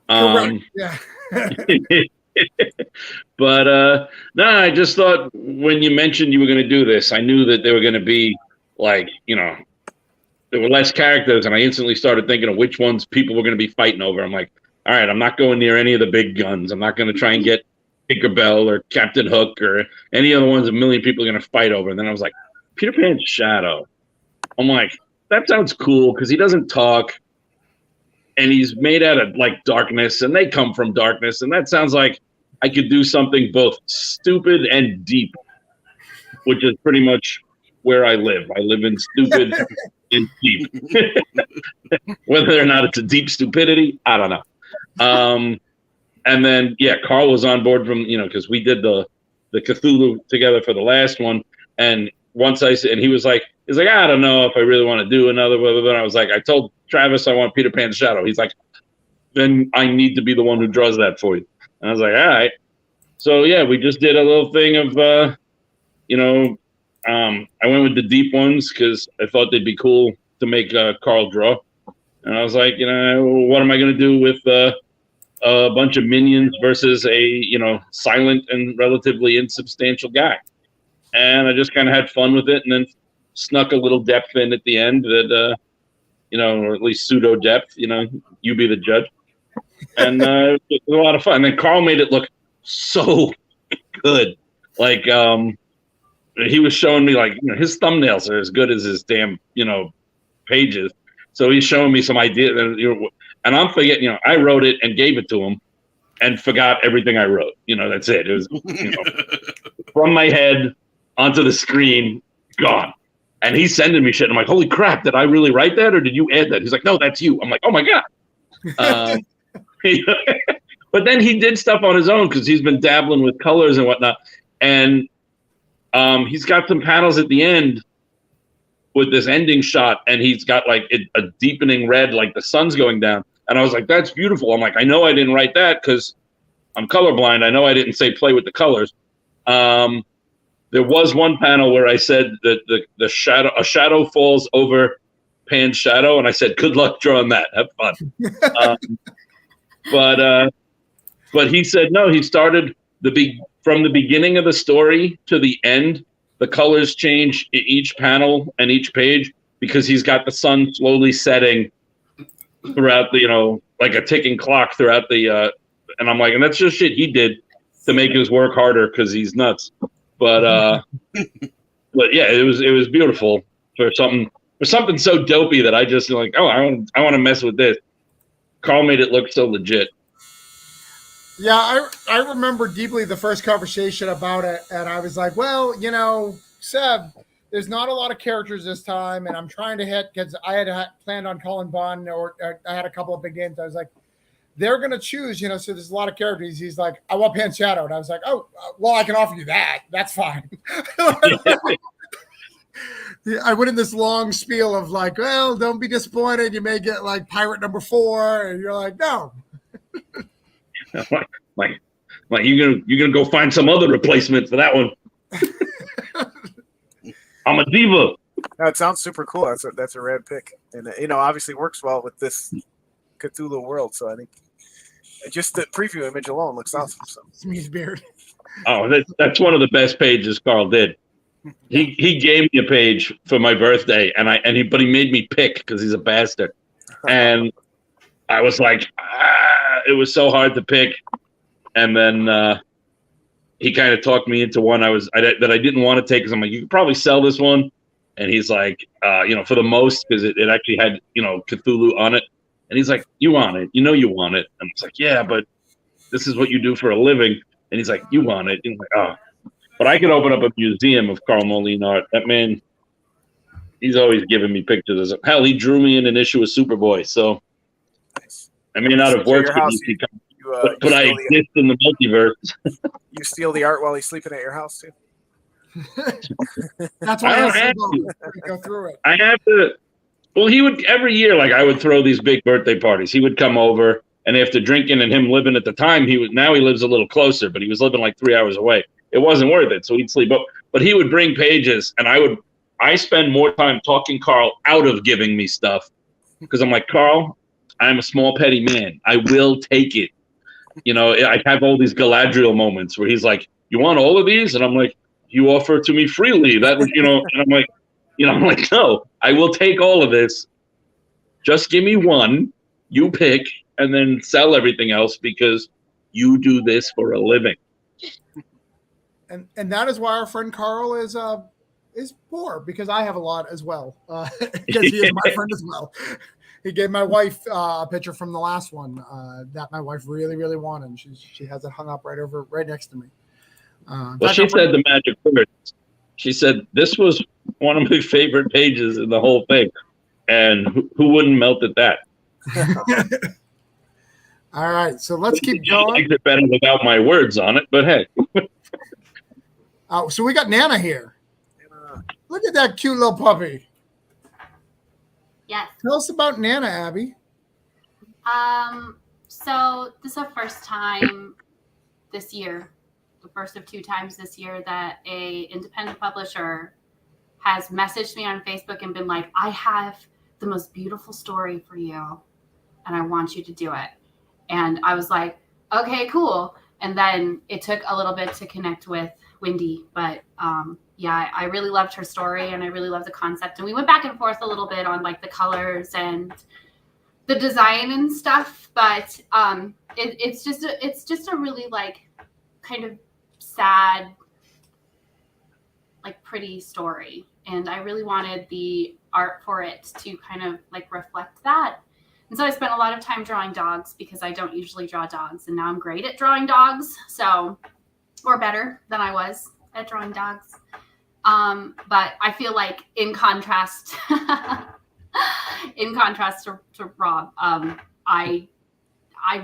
Speaker 1: Yeah.
Speaker 3: But no, I just thought when you mentioned you were going to do this, I knew that there were going to be like, there were less characters, and I instantly started thinking of which ones people were going to be fighting over. I'm like, all right, I'm not going near any of the big guns. I'm not going to try and get Tinkerbell or Captain Hook or any other ones a million people are going to fight over. And then I was like, Peter Pan's shadow. I'm like, that sounds cool because he doesn't talk, and he's made out of like darkness, and they come from darkness, and that sounds like I could do something both stupid and deep, which is pretty much where I live. I live in stupid and deep. Whether or not it's a deep stupidity, I don't know. And then, yeah, Carl was on board from, because we did the Cthulhu together for the last one. And once and he was like, I don't know if I really want to do another, blah, blah, blah. I was like, I told Travis I want Peter Pan's shadow. He's like, then I need to be the one who draws that for you. And I was like, all right. So, yeah, we just did a little thing of, I went with the deep ones because I thought they'd be cool to make Carl draw. And I was like, what am I going to do with a bunch of minions versus a, silent and relatively insubstantial guy? And I just kind of had fun with it and then snuck a little depth in at the end that, or at least pseudo depth, you be the judge. And it was a lot of fun. And then Carl made it look so good. Like, he was showing me like, his thumbnails are as good as his damn, pages. So he's showing me some idea, and I'm forgetting, I wrote it and gave it to him and forgot everything I wrote. That's it. It was from my head onto the screen, gone. And he's sending me shit. I'm like, holy crap, did I really write that or did you add that? He's like, no, that's you. I'm like, oh my God. But then he did stuff on his own because he's been dabbling with colors and whatnot. And he's got some panels at the end with this ending shot, and he's got like a deepening red, like the sun's going down. And I was like, that's beautiful. I'm like, I know I didn't write that because I'm colorblind. I know I didn't say play with the colors. There was one panel where I said that a shadow falls over Pan's shadow, and I said, good luck drawing that. Have fun. But he said, no, he started from the beginning of the story to the end. The colors change each panel and each page because he's got the sun slowly setting throughout the, like a ticking clock throughout the, and I'm like, and that's just shit he did to make his work harder because he's nuts. But yeah, it was beautiful for something so dopey that I just like, oh, I want to mess with this. Carl made it look so legit.
Speaker 1: Yeah, I remember deeply the first conversation about it, and I was like, well, Seb, there's not a lot of characters this time, and I'm trying to hit, because I had planned on calling Bond, or I had a couple of big games. I was like, they're going to choose, so there's a lot of characters. He's like, I want Pan's Shadow. And I was like, oh, well, I can offer you that. That's fine. I went in this long spiel of like, well, don't be disappointed. You may get like pirate number 4. And you're like, no.
Speaker 3: like you're gonna go find some other replacement for that one. I'm a diva.
Speaker 4: No, it sounds super cool. That's a rad pick, and obviously works well with this Cthulhu world. So I think just the preview image alone looks awesome. So.
Speaker 1: Smee's beard.
Speaker 3: Oh, that's one of the best pages Carl did. He gave me a page for my birthday, but he made me pick because he's a bastard, and I was like, it was so hard to pick, and then he kind of talked me into one that I didn't want to take because I'm like, you could probably sell this one, and he's like, for the most because it actually had Cthulhu on it, and he's like, you want it, you want it, and I was like, yeah, but this is what you do for a living, and he's like, you want it, and I'm like, oh, but I could open up a museum of Carl Moline art. That man, he's always giving me pictures. Hell, he drew me in an issue of Superboy, so. I may not have worked with you, but I exist in the multiverse.
Speaker 4: You steal the art while he's sleeping at your house too.
Speaker 1: That's why I have to go through it.
Speaker 3: I have to. Well, he would every year. Like I would throw these big birthday parties. He would come over, and after drinking and him living at the time, now he lives a little closer, but he was living like 3 hours away. It wasn't worth it, so he'd sleep. But he would bring pages, and I spend more time talking Carl out of giving me stuff because I'm like, Carl, I'm a small petty man. I will take it. You know, I have all these Galadriel moments where he's like, "You want all of these?" And I'm like, "You offer it to me freely." That would, and I'm like, "No, I will take all of this. Just give me one. You pick, and then sell everything else because you do this for a living."
Speaker 1: And that is why our friend Carl is poor, because I have a lot as well. Because he is my friend as well. He gave my wife a picture from the last one that my wife really, really wanted. And she has it hung up right next to me.
Speaker 3: Well, she said the magic words. She said this was one of my favorite pages in the whole thing, and who wouldn't melt at that?
Speaker 1: All right, so let's keep going.
Speaker 3: I liked it better without my words on it, but hey.
Speaker 1: So we got Nana here. Look at that cute little puppy.
Speaker 7: Yes.
Speaker 1: Tell us about Nana, Abby.
Speaker 7: So this is the first time this year, the first of 2 times this year, that a independent publisher has messaged me on Facebook and been like, "I have the most beautiful story for you, and I want you to do it." And I was like, "Okay, cool." And then it took a little bit to connect with Wendy, but yeah, I really loved her story and I really loved the concept. And we went back and forth a little bit on like the colors and the design and stuff. But it's just a really like kind of sad, like pretty story. And I really wanted the art for it to kind of like reflect that. And so I spent a lot of time drawing dogs because I don't usually draw dogs. And now I'm great at drawing dogs. So, or better than I was at drawing dogs. But I feel like in contrast to Rob, I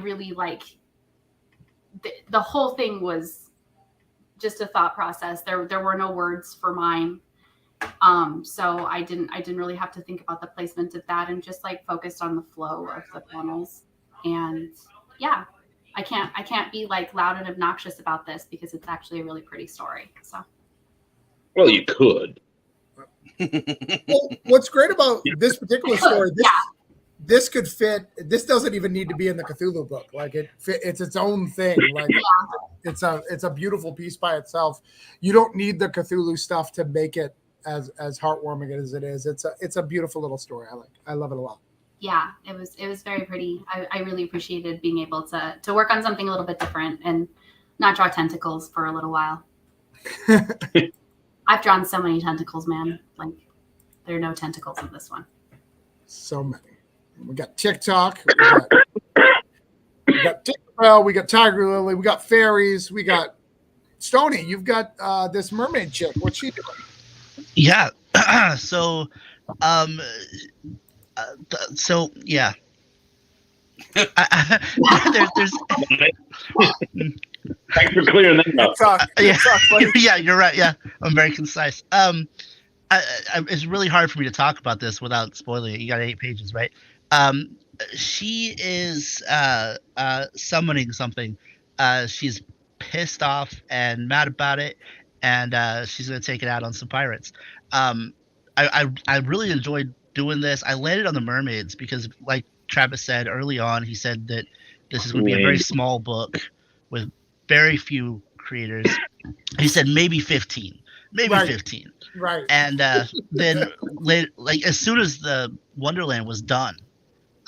Speaker 7: really like the whole thing was just a thought process. There were no words for mine. So I didn't really have to think about the placement of that and just like focused on the flow of the panels. And yeah, I can't be like loud and obnoxious about this because it's actually a really pretty story. So.
Speaker 3: Well, you could.
Speaker 1: Well, what's great about this particular story, this could fit. This doesn't even need to be in the Cthulhu book. Like it's its own thing. Like it's a beautiful piece by itself. You don't need the Cthulhu stuff to make it as heartwarming as it is. It's a beautiful little story. I love it a lot. Yeah,
Speaker 7: it was very pretty. I really appreciated being able to work on something a little bit different and not draw tentacles for a little while. I've drawn so many tentacles, man. Like there are no tentacles in this one.
Speaker 1: So many. We got TikTok. We got Tinkerbell. We got Tiger Lily. We got fairies. We got Stony. You've got this mermaid chick. What's she doing?
Speaker 2: Yeah. So yeah. There's
Speaker 3: Thanks for clearing that up.
Speaker 2: Yeah, you're right. Yeah, I'm very concise. It's really hard for me to talk about this without spoiling it. You got 8 pages, right? She is summoning something. She's pissed off and mad about it, and she's gonna take it out on some pirates. I really enjoyed doing this. I landed on the mermaids because, like Travis said early on, he said that this is going to be a very small book with very few creators. He said maybe 15, maybe 15.
Speaker 1: Right.
Speaker 2: And then, like as soon as the Wonderland was done,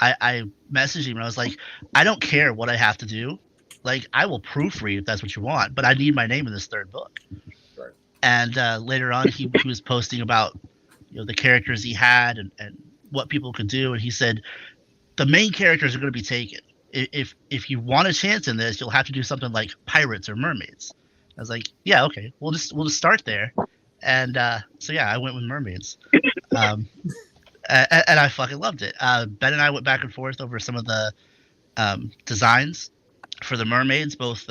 Speaker 2: I messaged him and I was like, I don't care what I have to do. Like I will proofread if that's what you want, but I need my name in this 3rd book.
Speaker 1: Right.
Speaker 2: And later on, he was posting about the characters he had and what people could do, and he said the main characters are going to be taken. If you want a chance in this, you'll have to do something like pirates or mermaids. I was like, yeah, okay, we'll just start there. And so yeah, I went with mermaids, and I fucking loved it. Ben and I went back and forth over some of the designs for the mermaids, both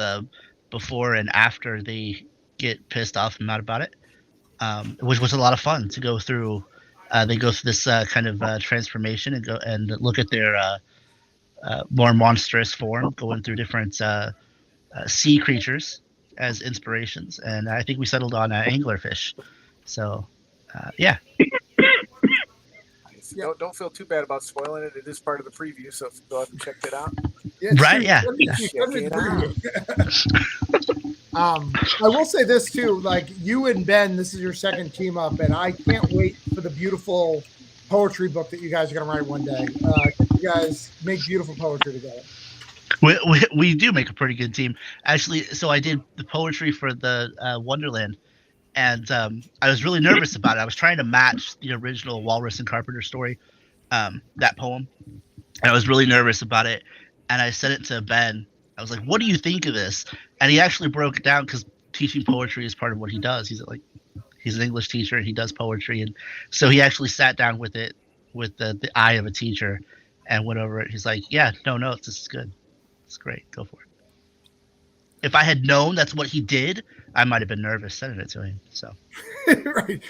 Speaker 2: before and after they get pissed off and mad about it, which was a lot of fun to go through. They go through this kind of transformation and go and look at their more monstrous form, going through different sea creatures as inspirations. And I think we settled on anglerfish. So, yeah.
Speaker 1: Yeah.
Speaker 4: Don't feel too bad about spoiling it. It is part of the preview, so if you haven't checked it out.
Speaker 1: Yeah,
Speaker 2: Right,
Speaker 1: true.
Speaker 2: yeah.
Speaker 1: Send me the preview. I will say this too, like you and Ben, this is your second team up, and I can't wait for the beautiful poetry book that you guys are going to write one day. You guys make beautiful poetry together.
Speaker 2: We do make a pretty good team, actually. So I did the poetry for the Wonderland, and I was really nervous about it. I was trying to match the original Walrus and Carpenter story, that poem, and I was really nervous about it. And I sent it to Ben. I was like, "What do you think of this?" And he actually broke it down because teaching poetry is part of what he does. He's an English teacher and he does poetry, and so he actually sat down with it with the eye of a teacher and went over it. He's like, "Yeah, no, this is good. It's great. Go for it." If I had known that's what he did, I might have been nervous sending it to him. So,
Speaker 1: right.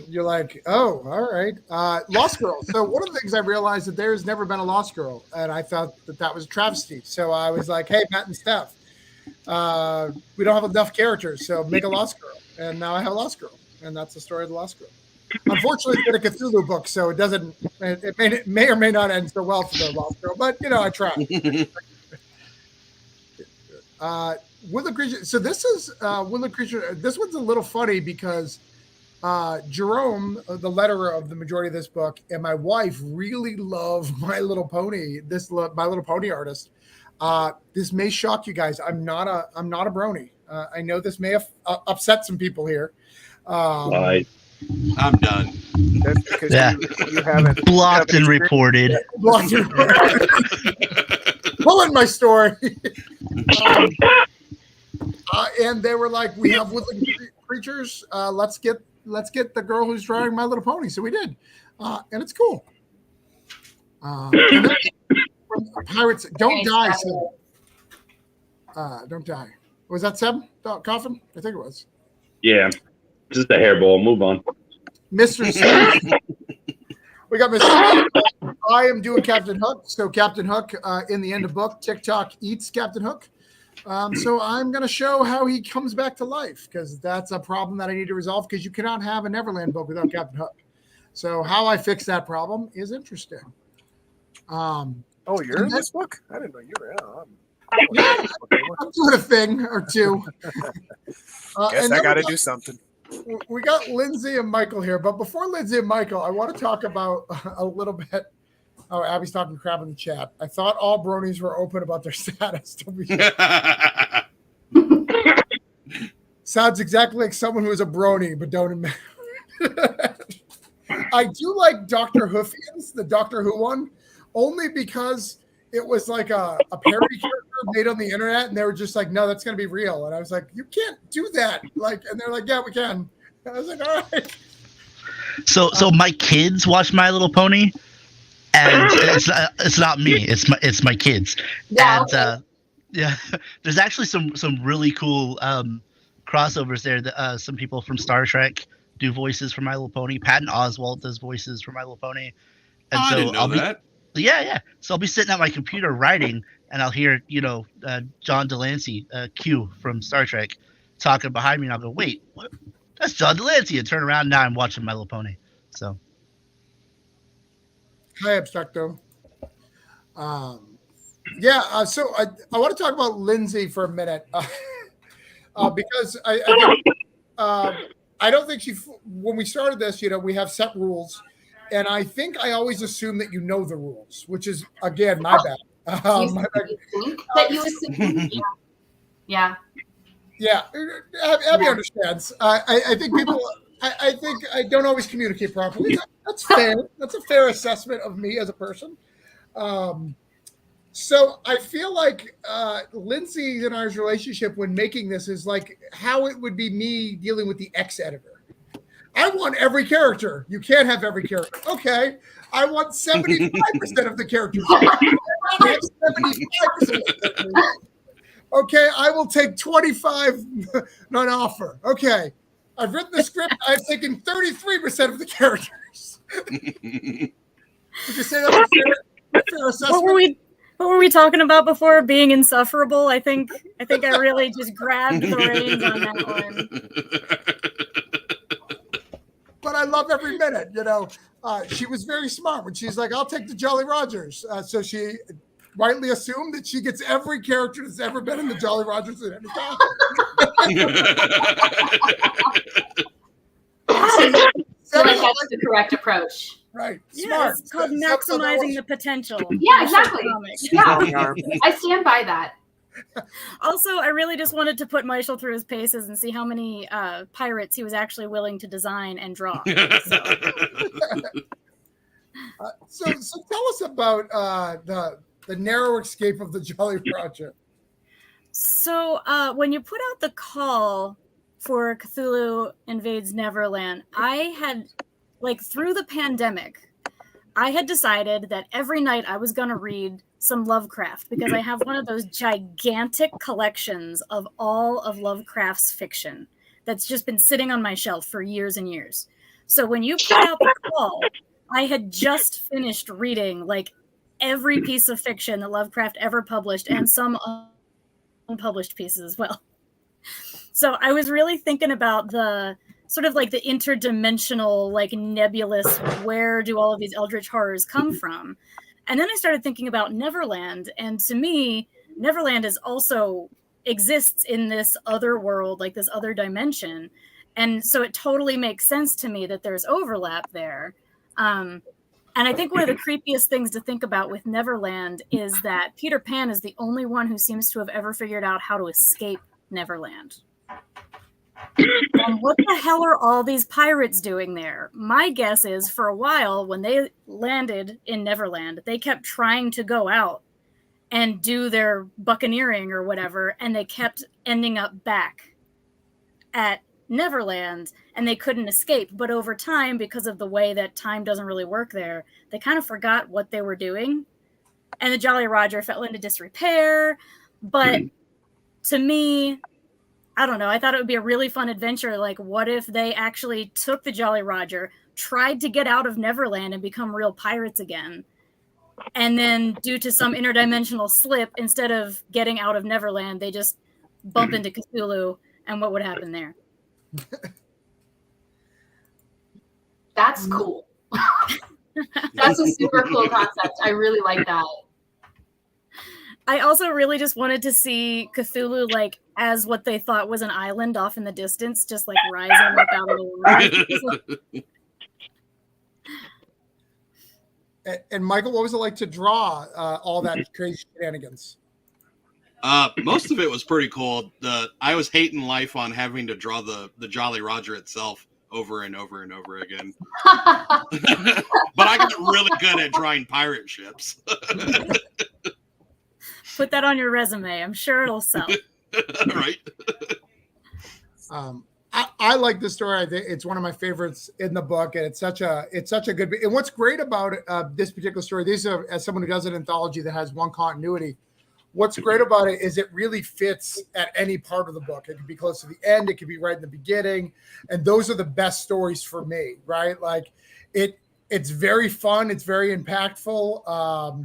Speaker 1: You're like, oh, all right. Lost Girl. So one of the things I realized that there's never been a Lost Girl, and I thought that was a travesty. So I was like, hey, Matt and Steph, we don't have enough characters, so make a Lost Girl. And now I have a Lost Girl, and that's the story of the Lost Girl. Unfortunately, it's been a Cthulhu book, so it doesn't. It may or may not end so well for the Lost Girl, but I tried. Woodland Creature. So this is Woodland Creature. This one's a little funny because Jerome, the letterer of the majority of this book, and my wife really love My Little Pony. My Little Pony artist. This may shock you guys. I'm not a brony. I know this may have upset some people here.
Speaker 3: Right.
Speaker 6: I'm done.
Speaker 4: That's because you haven't
Speaker 2: blocked and reported.
Speaker 1: Blocked and reported. Pulling my story. And they were like, "We have woodland creatures. Let's get the girl who's drawing My Little Pony." So we did, and it's cool. And Pirates, don't die, Seb. Don't die. Was that Seb? Coffin? I think it was.
Speaker 3: Yeah, just a hairball. Move on.
Speaker 1: Mr. Smith. We got Mr. Smith. I am doing Captain Hook. So Captain Hook, in the end of book, TikTok eats Captain Hook. So I'm going to show how he comes back to life, because that's a problem that I need to resolve, because you cannot have a Neverland book without Captain Hook. So how I fix that problem is interesting.
Speaker 4: Oh, you're in this book? I didn't know you were in.
Speaker 1: Yeah, I'm doing a thing or two.
Speaker 4: Guess I got to do something.
Speaker 1: We got Lindsay and Michael here, but before Lindsay and Michael, I want to talk about a little bit. Oh, Abby's talking crap in the chat. I thought all bronies were open about their status. Sounds exactly like someone who is a brony, but don't admit. I do like Dr. Hoofians, the Doctor Who one, only because it was like a parody character made on the internet, and they were just like, "No, that's going to be real." And I was like, "You can't do that!" And they're like, "Yeah, we can." I was like, "All right."
Speaker 2: So my kids watch My Little Pony, and it's not me. It's my kids.
Speaker 7: Yeah.
Speaker 2: And there's actually some really cool crossovers there. That some people from Star Trek do voices for My Little Pony. Patton Oswalt does voices for My Little Pony. And
Speaker 6: I didn't know that.
Speaker 2: Yeah. So I'll be sitting at my computer writing, and I'll hear, John Delancey, Q from Star Trek, talking behind me, and I'll go, "Wait, what? That's John Delancey," and turn around. Now I'm watching My Little Pony. So.
Speaker 1: Hi, Abstracto. So I want to talk about Lindsay for a minute, because I don't think when we started this, we have set rules. And I think I always assume that you know the rules, which is, again, my bad.
Speaker 7: Yeah.
Speaker 1: Yeah. Abby understands. I think people, I think I don't always communicate properly. That's fair. That's a fair assessment of me as a person. So I feel like Lindsay and I's relationship when making this is like how it would be me dealing with the ex-editor. I want every character. You can't have every character. Okay. I want 75% of the characters. I have 75% of the characters. Okay. I will take 25 on offer. Okay. I've written the script. I've taken 33% of the characters. Would you say that's a fair assessment?
Speaker 5: What were we talking about before being insufferable? I think I really just grabbed the reins on that one.
Speaker 1: But and I love every minute. She was very smart when she's like, I'll take the Jolly Rogers. So she rightly assumed that she gets every character that's ever been in the Jolly Rogers at any time.
Speaker 7: I feel like that's the correct approach.
Speaker 1: Right.
Speaker 5: Yeah,
Speaker 1: Smart.
Speaker 5: it's called maximizing the potential.
Speaker 7: Yeah, exactly. Yeah, I stand by that.
Speaker 5: Also, I really just wanted to put Michael through his paces and see how many pirates he was actually willing to design and draw.
Speaker 1: So tell us about the narrow escape of the Jolly Roger.
Speaker 5: So when you put out the call for Cthulhu Invades Neverland, I had, through the pandemic, I had decided that every night I was going to read some Lovecraft because I have one of those gigantic collections of all of Lovecraft's fiction that's just been sitting on my shelf for years and years. So when you put out the call, I had just finished reading every piece of fiction that Lovecraft ever published and some unpublished pieces as well. So I was really thinking about the sort of the interdimensional, nebulous, where do all of these eldritch horrors come from? And then I started thinking about Neverland. And to me, Neverland is also exists in this other world, this other dimension. And so it totally makes sense to me that there's overlap there. And I think one of the creepiest things to think about with Neverland is that Peter Pan is the only one who seems to have ever figured out how to escape Neverland. And what the hell are all these pirates doing there? My guess is for a while when they landed in Neverland, they kept trying to go out and do their buccaneering or whatever, and they kept ending up back at Neverland and they couldn't escape. But over time, because of the way that time doesn't really work there, they kind of forgot what they were doing. And the Jolly Roger fell into disrepair. But to me, I don't know, I thought it would be a really fun adventure. What if they actually took the Jolly Roger, tried to get out of Neverland and become real pirates again? And then due to some interdimensional slip, instead of getting out of Neverland, they just bump into Cthulhu, and what would happen there?
Speaker 7: That's cool. That's a super cool concept. I really like that.
Speaker 5: I also really just wanted to see Cthulhu as what they thought was an island off in the distance, just rising up out of the water.
Speaker 1: And Michael, what was it like to draw all that crazy shenanigans?
Speaker 6: Most of it was pretty cool. I was hating life on having to draw the Jolly Roger itself over and over and over again. But I got really good at drawing pirate ships.
Speaker 5: Put that on your resume. I'm sure it'll sell.
Speaker 6: Right.
Speaker 1: I like this story. I think it's one of my favorites in the book, and it's such a good. And what's great about this particular story, as someone who does an anthology that has one continuity, what's great about it is it really fits at any part of the book. It could be close to the end, it could be right in the beginning, and those are the best stories for me. Right, it's very fun, it's very impactful.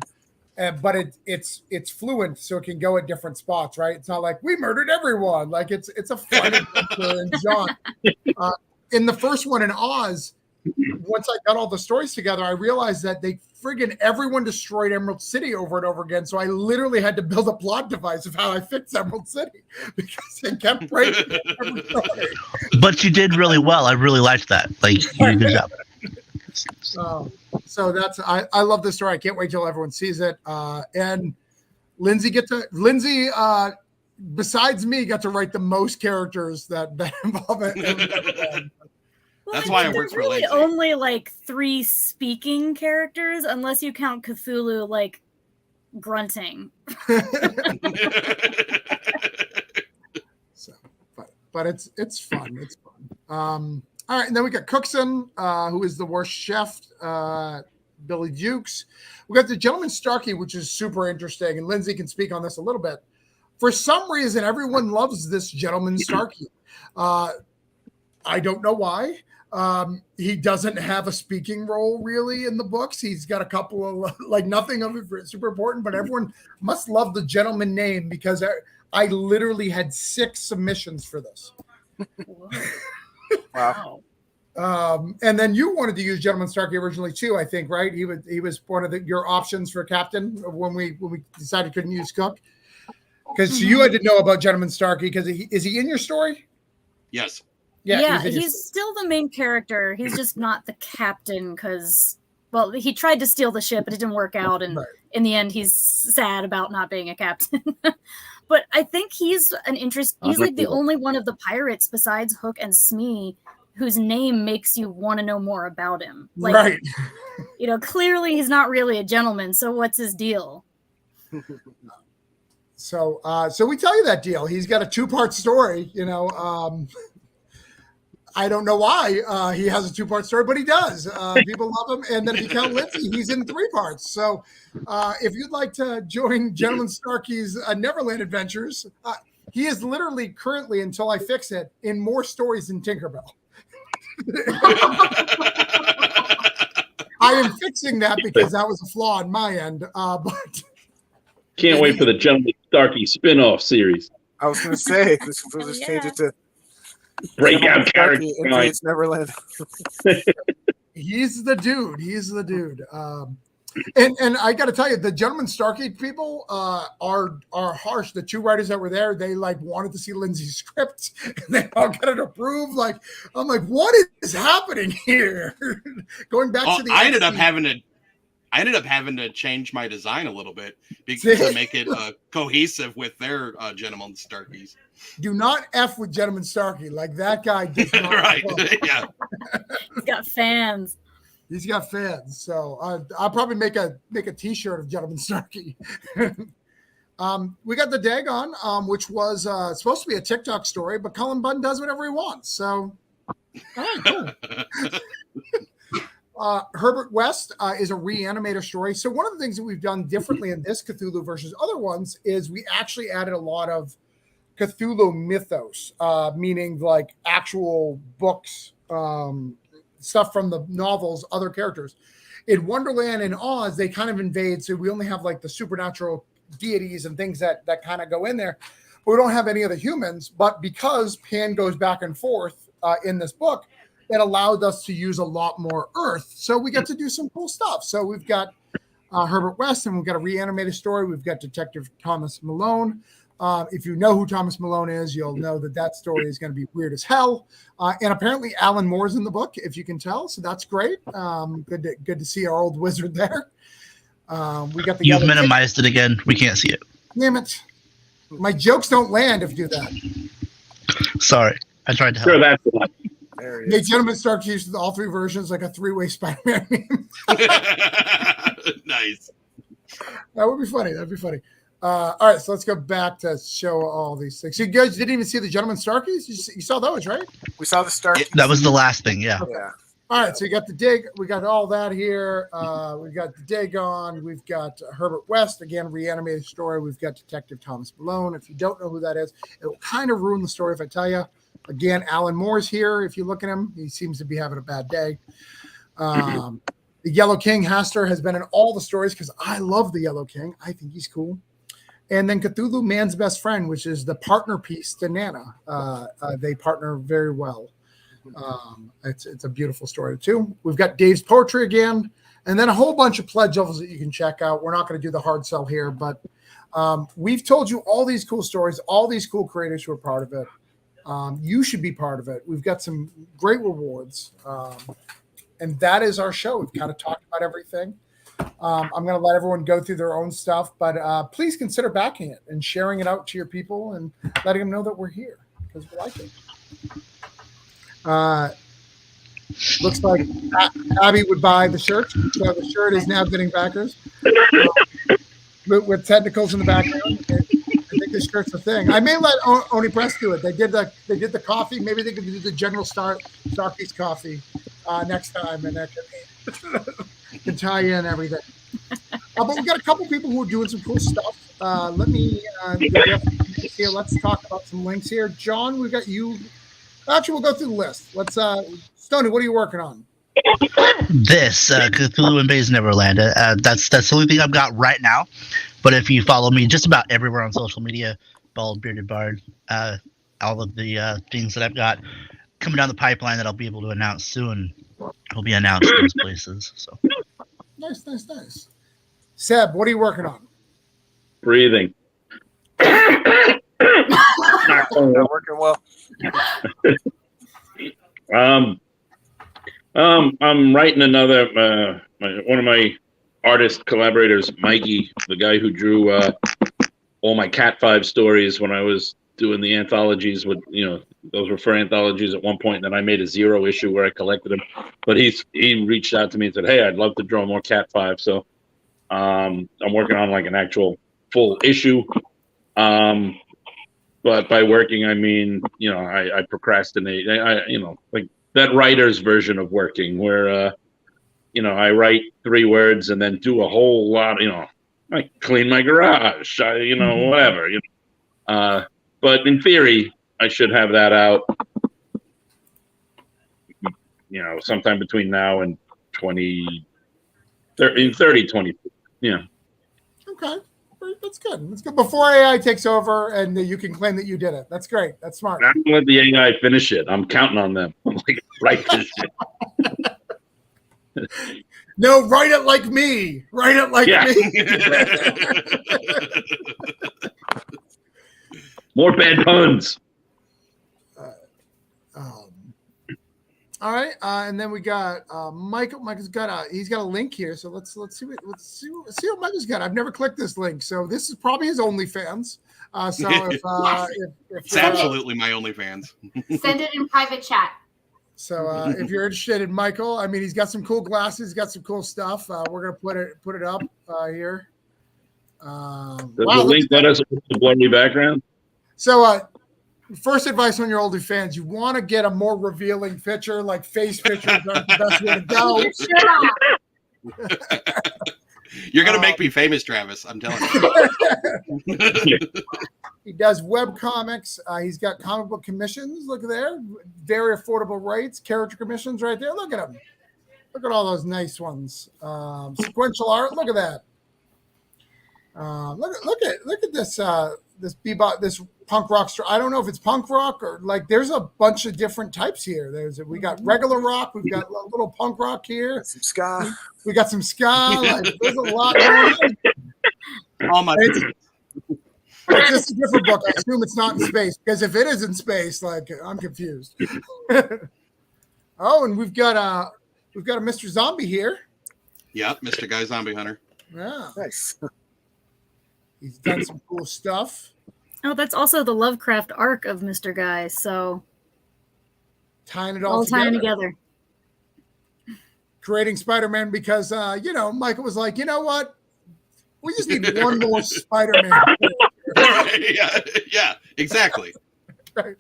Speaker 1: But it's fluent, so it can go at different spots, right? It's not like we murdered everyone. It's a fun adventure and jaunt. In the first one in Oz, once I got all the stories together, I realized that everyone destroyed Emerald City over and over again. So I literally had to build a plot device of how I fixed Emerald City because it kept breaking every story.
Speaker 2: But you did really well. I really liked that. You did a good job.
Speaker 1: So I love this story. I can't wait till everyone sees it. And Lindsay besides me, got to write the most characters that involve it.
Speaker 6: That's why it works for
Speaker 5: really
Speaker 6: Lindsay.
Speaker 5: Only 3 speaking characters, unless you count Cthulhu grunting.
Speaker 1: But it's fun. It's fun. All right, and then we got Cookson, who is the worst chef, Billy Dukes. We got the Gentleman Starkey, which is super interesting, and Lindsay can speak on this a little bit. For some reason, everyone loves this Gentleman Starkey. I don't know why. He doesn't have a speaking role really in the books. He's got a couple of nothing of it super important, but everyone must love the gentleman name because I literally had 6 submissions for this.
Speaker 4: Wow.
Speaker 1: And then you wanted to use Gentleman Starkey originally too, I think, right? He was one of your options for captain when we decided couldn't use Cook. Because you had to know about Gentleman Starkey because is he in your story?
Speaker 6: Yes.
Speaker 5: Yeah, he's still the main character. He's just not the captain because, well, he tried to steal the ship, but it didn't work out. And in the end, he's sad about not being a captain. But I think he's he's like the only one of the pirates besides Hook and Smee whose name makes you want to know more about him. Like,
Speaker 1: right.
Speaker 5: You know, clearly he's not really a gentleman. So what's his deal?
Speaker 1: So we tell you that deal. He's got a 2-part story, you know. I don't know why he has a 2-part story, but he does. People love him. And then if you count Lindsay, he's in 3 parts. So if you'd like to join Gentleman Starkey's Neverland adventures, he is literally currently, until I fix it, in more stories than Tinkerbell. I am fixing that because that was a flaw on my end. But
Speaker 3: can't wait for the Gentleman Starkey spin-off series.
Speaker 4: I was going to say, we'll just change it to
Speaker 3: Breakout character.
Speaker 4: Invades Neverland.
Speaker 1: He's the dude. He's the dude. And I got to tell you, the Gentleman Starkey people are harsh. The 2 writers that were there, they like wanted to see Lindsay's script, and they all got it approved. Like, I'm like, what is happening here? Going back to the,
Speaker 6: I ended up having to change my design a little bit to make it cohesive with their Gentleman Starkeys.
Speaker 1: Do not F with Gentleman Starkey. Like that guy does not.
Speaker 6: Right. Yeah.
Speaker 5: He's got fans.
Speaker 1: He's got fans. So I'll probably make a T-shirt of Gentleman Starkey. We got the Dagon, which was supposed to be a TikTok story, but Cullen Bunn does whatever he wants. So, all right, cool. Herbert West is a reanimator story. So one of the things that we've done differently in this Cthulhu versus other ones is we actually added a lot of Cthulhu mythos, meaning like actual books, stuff from the novels, other characters. In Wonderland and Oz, they kind of invade. So we only have like the supernatural deities and things that kind of go in there. But we don't have any of the humans. But because Pan goes back and forth in this book, it allowed us to use a lot more Earth. So we got to do some cool stuff. So we've got Herbert West, and we've got a reanimated story. We've got Detective Thomas Malone. If you know who Thomas Malone is, you'll know that story is going to be weird as hell. And apparently Alan Moore's in the book, if you can tell. So that's great. Good to see our old wizard there. We got the.
Speaker 2: You've minimized it again. We can't see it.
Speaker 1: Damn it. My jokes don't land if you do that.
Speaker 2: Sorry. I tried to help.
Speaker 3: Sure, that's the one.
Speaker 1: Hey, Gentleman Stark used all 3 versions like a 3-way Spider-Man meme.
Speaker 6: Nice.
Speaker 1: That would be funny. That'd be funny. All right, so let's go back to show all these things. So you guys didn't even see the Gentleman Starkies? You saw those, right?
Speaker 4: We saw the Starkies.
Speaker 2: That was the last thing, yeah.
Speaker 4: Yeah.
Speaker 1: All right, so you got the dig. We got all that here. We've got the Dagon. We've got Herbert West, again, reanimated story. We've got Detective Thomas Malone. If you don't know who that is, it will kind of ruin the story if I tell you. Again, Alan Moore's here. If you look at him, he seems to be having a bad day. The Yellow King, Hastur, has been in all the stories because I love the Yellow King. I think he's cool. And then Cthulhu, Man's Best Friend, which is the partner piece to Nana. They partner very well. It's a beautiful story too. We've got Dave's Poetry again, and then a whole bunch of pledge levels that you can check out. We're not going to do the hard sell here, but we've told you all these cool stories, all these cool creators who are part of it. You should be part of it. We've got some great rewards, and that is our show. We've kind of talked about everything. I'm going to let everyone go through their own stuff, but please consider backing it and sharing it out to your people and letting them know that we're here because we like it. Looks like Abby would buy the shirt. So the shirt is now getting backers with technicals in the background. I think this shirt's a thing. I may let Oni Press do it. They did the coffee. Maybe they could do the General Starkey's coffee next time, and that can tie in everything. But we got a couple people who are doing some cool stuff. Let me here. Let's talk about some links here. John, we got you. Actually, we'll go through the list. Let's Stoney, what are you working on?
Speaker 2: This Cthulhu Invades Neverland. That's the only thing I've got right now. But if you follow me just about everywhere on social media, Bald Bearded Bard, all of the things that I've got, coming down the pipeline that I'll be able to announce soon. Will be announced in those places. So
Speaker 1: Nice. Seb, what are you working on?
Speaker 3: Breathing.
Speaker 4: Not working well.
Speaker 3: I'm writing another. One of my artist collaborators, Mikey, the guy who drew all my Cat 5 stories when I was doing the anthologies. With those were for anthologies at one point. And then I made a 0 issue where I collected them. But he reached out to me and said, "Hey, I'd love to draw more Cat 5." So I'm working on like an actual full issue. But by working, I mean, I procrastinate. I like that writer's version of working where, I write 3 words and then do a whole lot, I clean my garage, whatever, but in theory, I should have that out, sometime between now and 30, 20. Yeah.
Speaker 1: Okay. That's good. That's good. Before AI takes over and you can claim that you did it. That's great. That's smart.
Speaker 3: I'm gonna let the AI finish it. I'm counting on them. I'm like, write this shit.
Speaker 1: No, write it like me. Write it like me.
Speaker 3: More bad puns.
Speaker 1: All right, and then we got Michael. Michael's got he's got a link here, so let's see what Michael's got. I've never clicked this link, so this is probably his OnlyFans. So if
Speaker 6: it's absolutely my OnlyFans.
Speaker 7: Send it in private chat.
Speaker 1: So if you're interested in Michael, I mean, he's got some cool glasses, he's got some cool stuff. We're gonna put it up here.
Speaker 3: Does the link let us with the blurry background?
Speaker 1: So first advice on your OnlyFans, you want to get a more revealing picture, like face pictures aren't the best way to go.
Speaker 6: You're going to make me famous, Travis. I'm telling you.
Speaker 1: He does web comics. He's got comic book commissions. Look there. Very affordable rates. Character commissions right there. Look at them. Look at all those nice ones. Sequential art. Look at that. Look at this this bebop, this punk rock. I don't know if it's punk rock or like. There's a bunch of different types here. We got regular rock. We've got a little punk rock here.
Speaker 4: Some ska.
Speaker 1: We got some ska. Like, there's a lot going on. It's just a different book. I assume it's not in space because if it is in space, like I'm confused. Oh, and we've got a Mr. Zombie here.
Speaker 6: Yep, Mr. Guy Zombie Hunter.
Speaker 1: Yeah,
Speaker 4: nice.
Speaker 1: He's done some cool stuff.
Speaker 5: Oh, that's also the Lovecraft arc of Mr. Guy. So
Speaker 1: tying it all
Speaker 5: together.
Speaker 1: Creating Spider-Man because Michael was like, you know what? We just need one more Spider-Man.
Speaker 6: yeah, exactly.
Speaker 1: Right.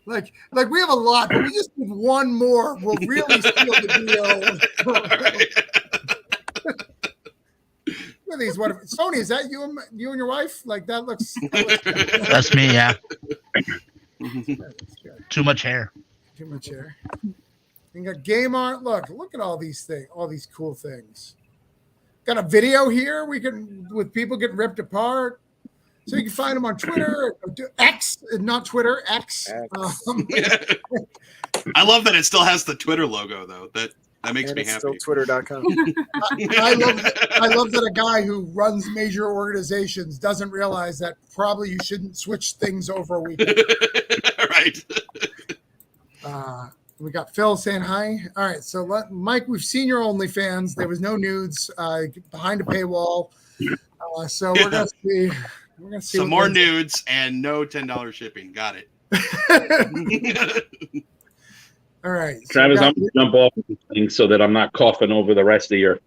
Speaker 1: Like we have a lot, but we just need one more. We'll really seal the deal. Look at these. Sony, is that you and your wife? Like that looks.
Speaker 2: That's me. Yeah. Too much hair.
Speaker 1: Too much hair. You got game art. Look at all these things. All these cool things. Got a video here. We can with people getting ripped apart. So you can find them on Twitter, X, not Twitter, X.
Speaker 6: I love that it still has the Twitter logo, though. That makes me happy.
Speaker 4: Still Twitter.com.
Speaker 1: I love that a guy who runs major organizations doesn't realize that probably you shouldn't switch things over a weekend.
Speaker 6: Right.
Speaker 1: We got Phil saying hi. All right, so Mike, we've seen your OnlyFans. There was no nudes behind a paywall. So we're gonna see. We're gonna see
Speaker 6: some more nudes and no $10 shipping. Got it.
Speaker 1: All right,
Speaker 3: Travis, I'm gonna jump off this thing so that I'm not coughing over the rest of your.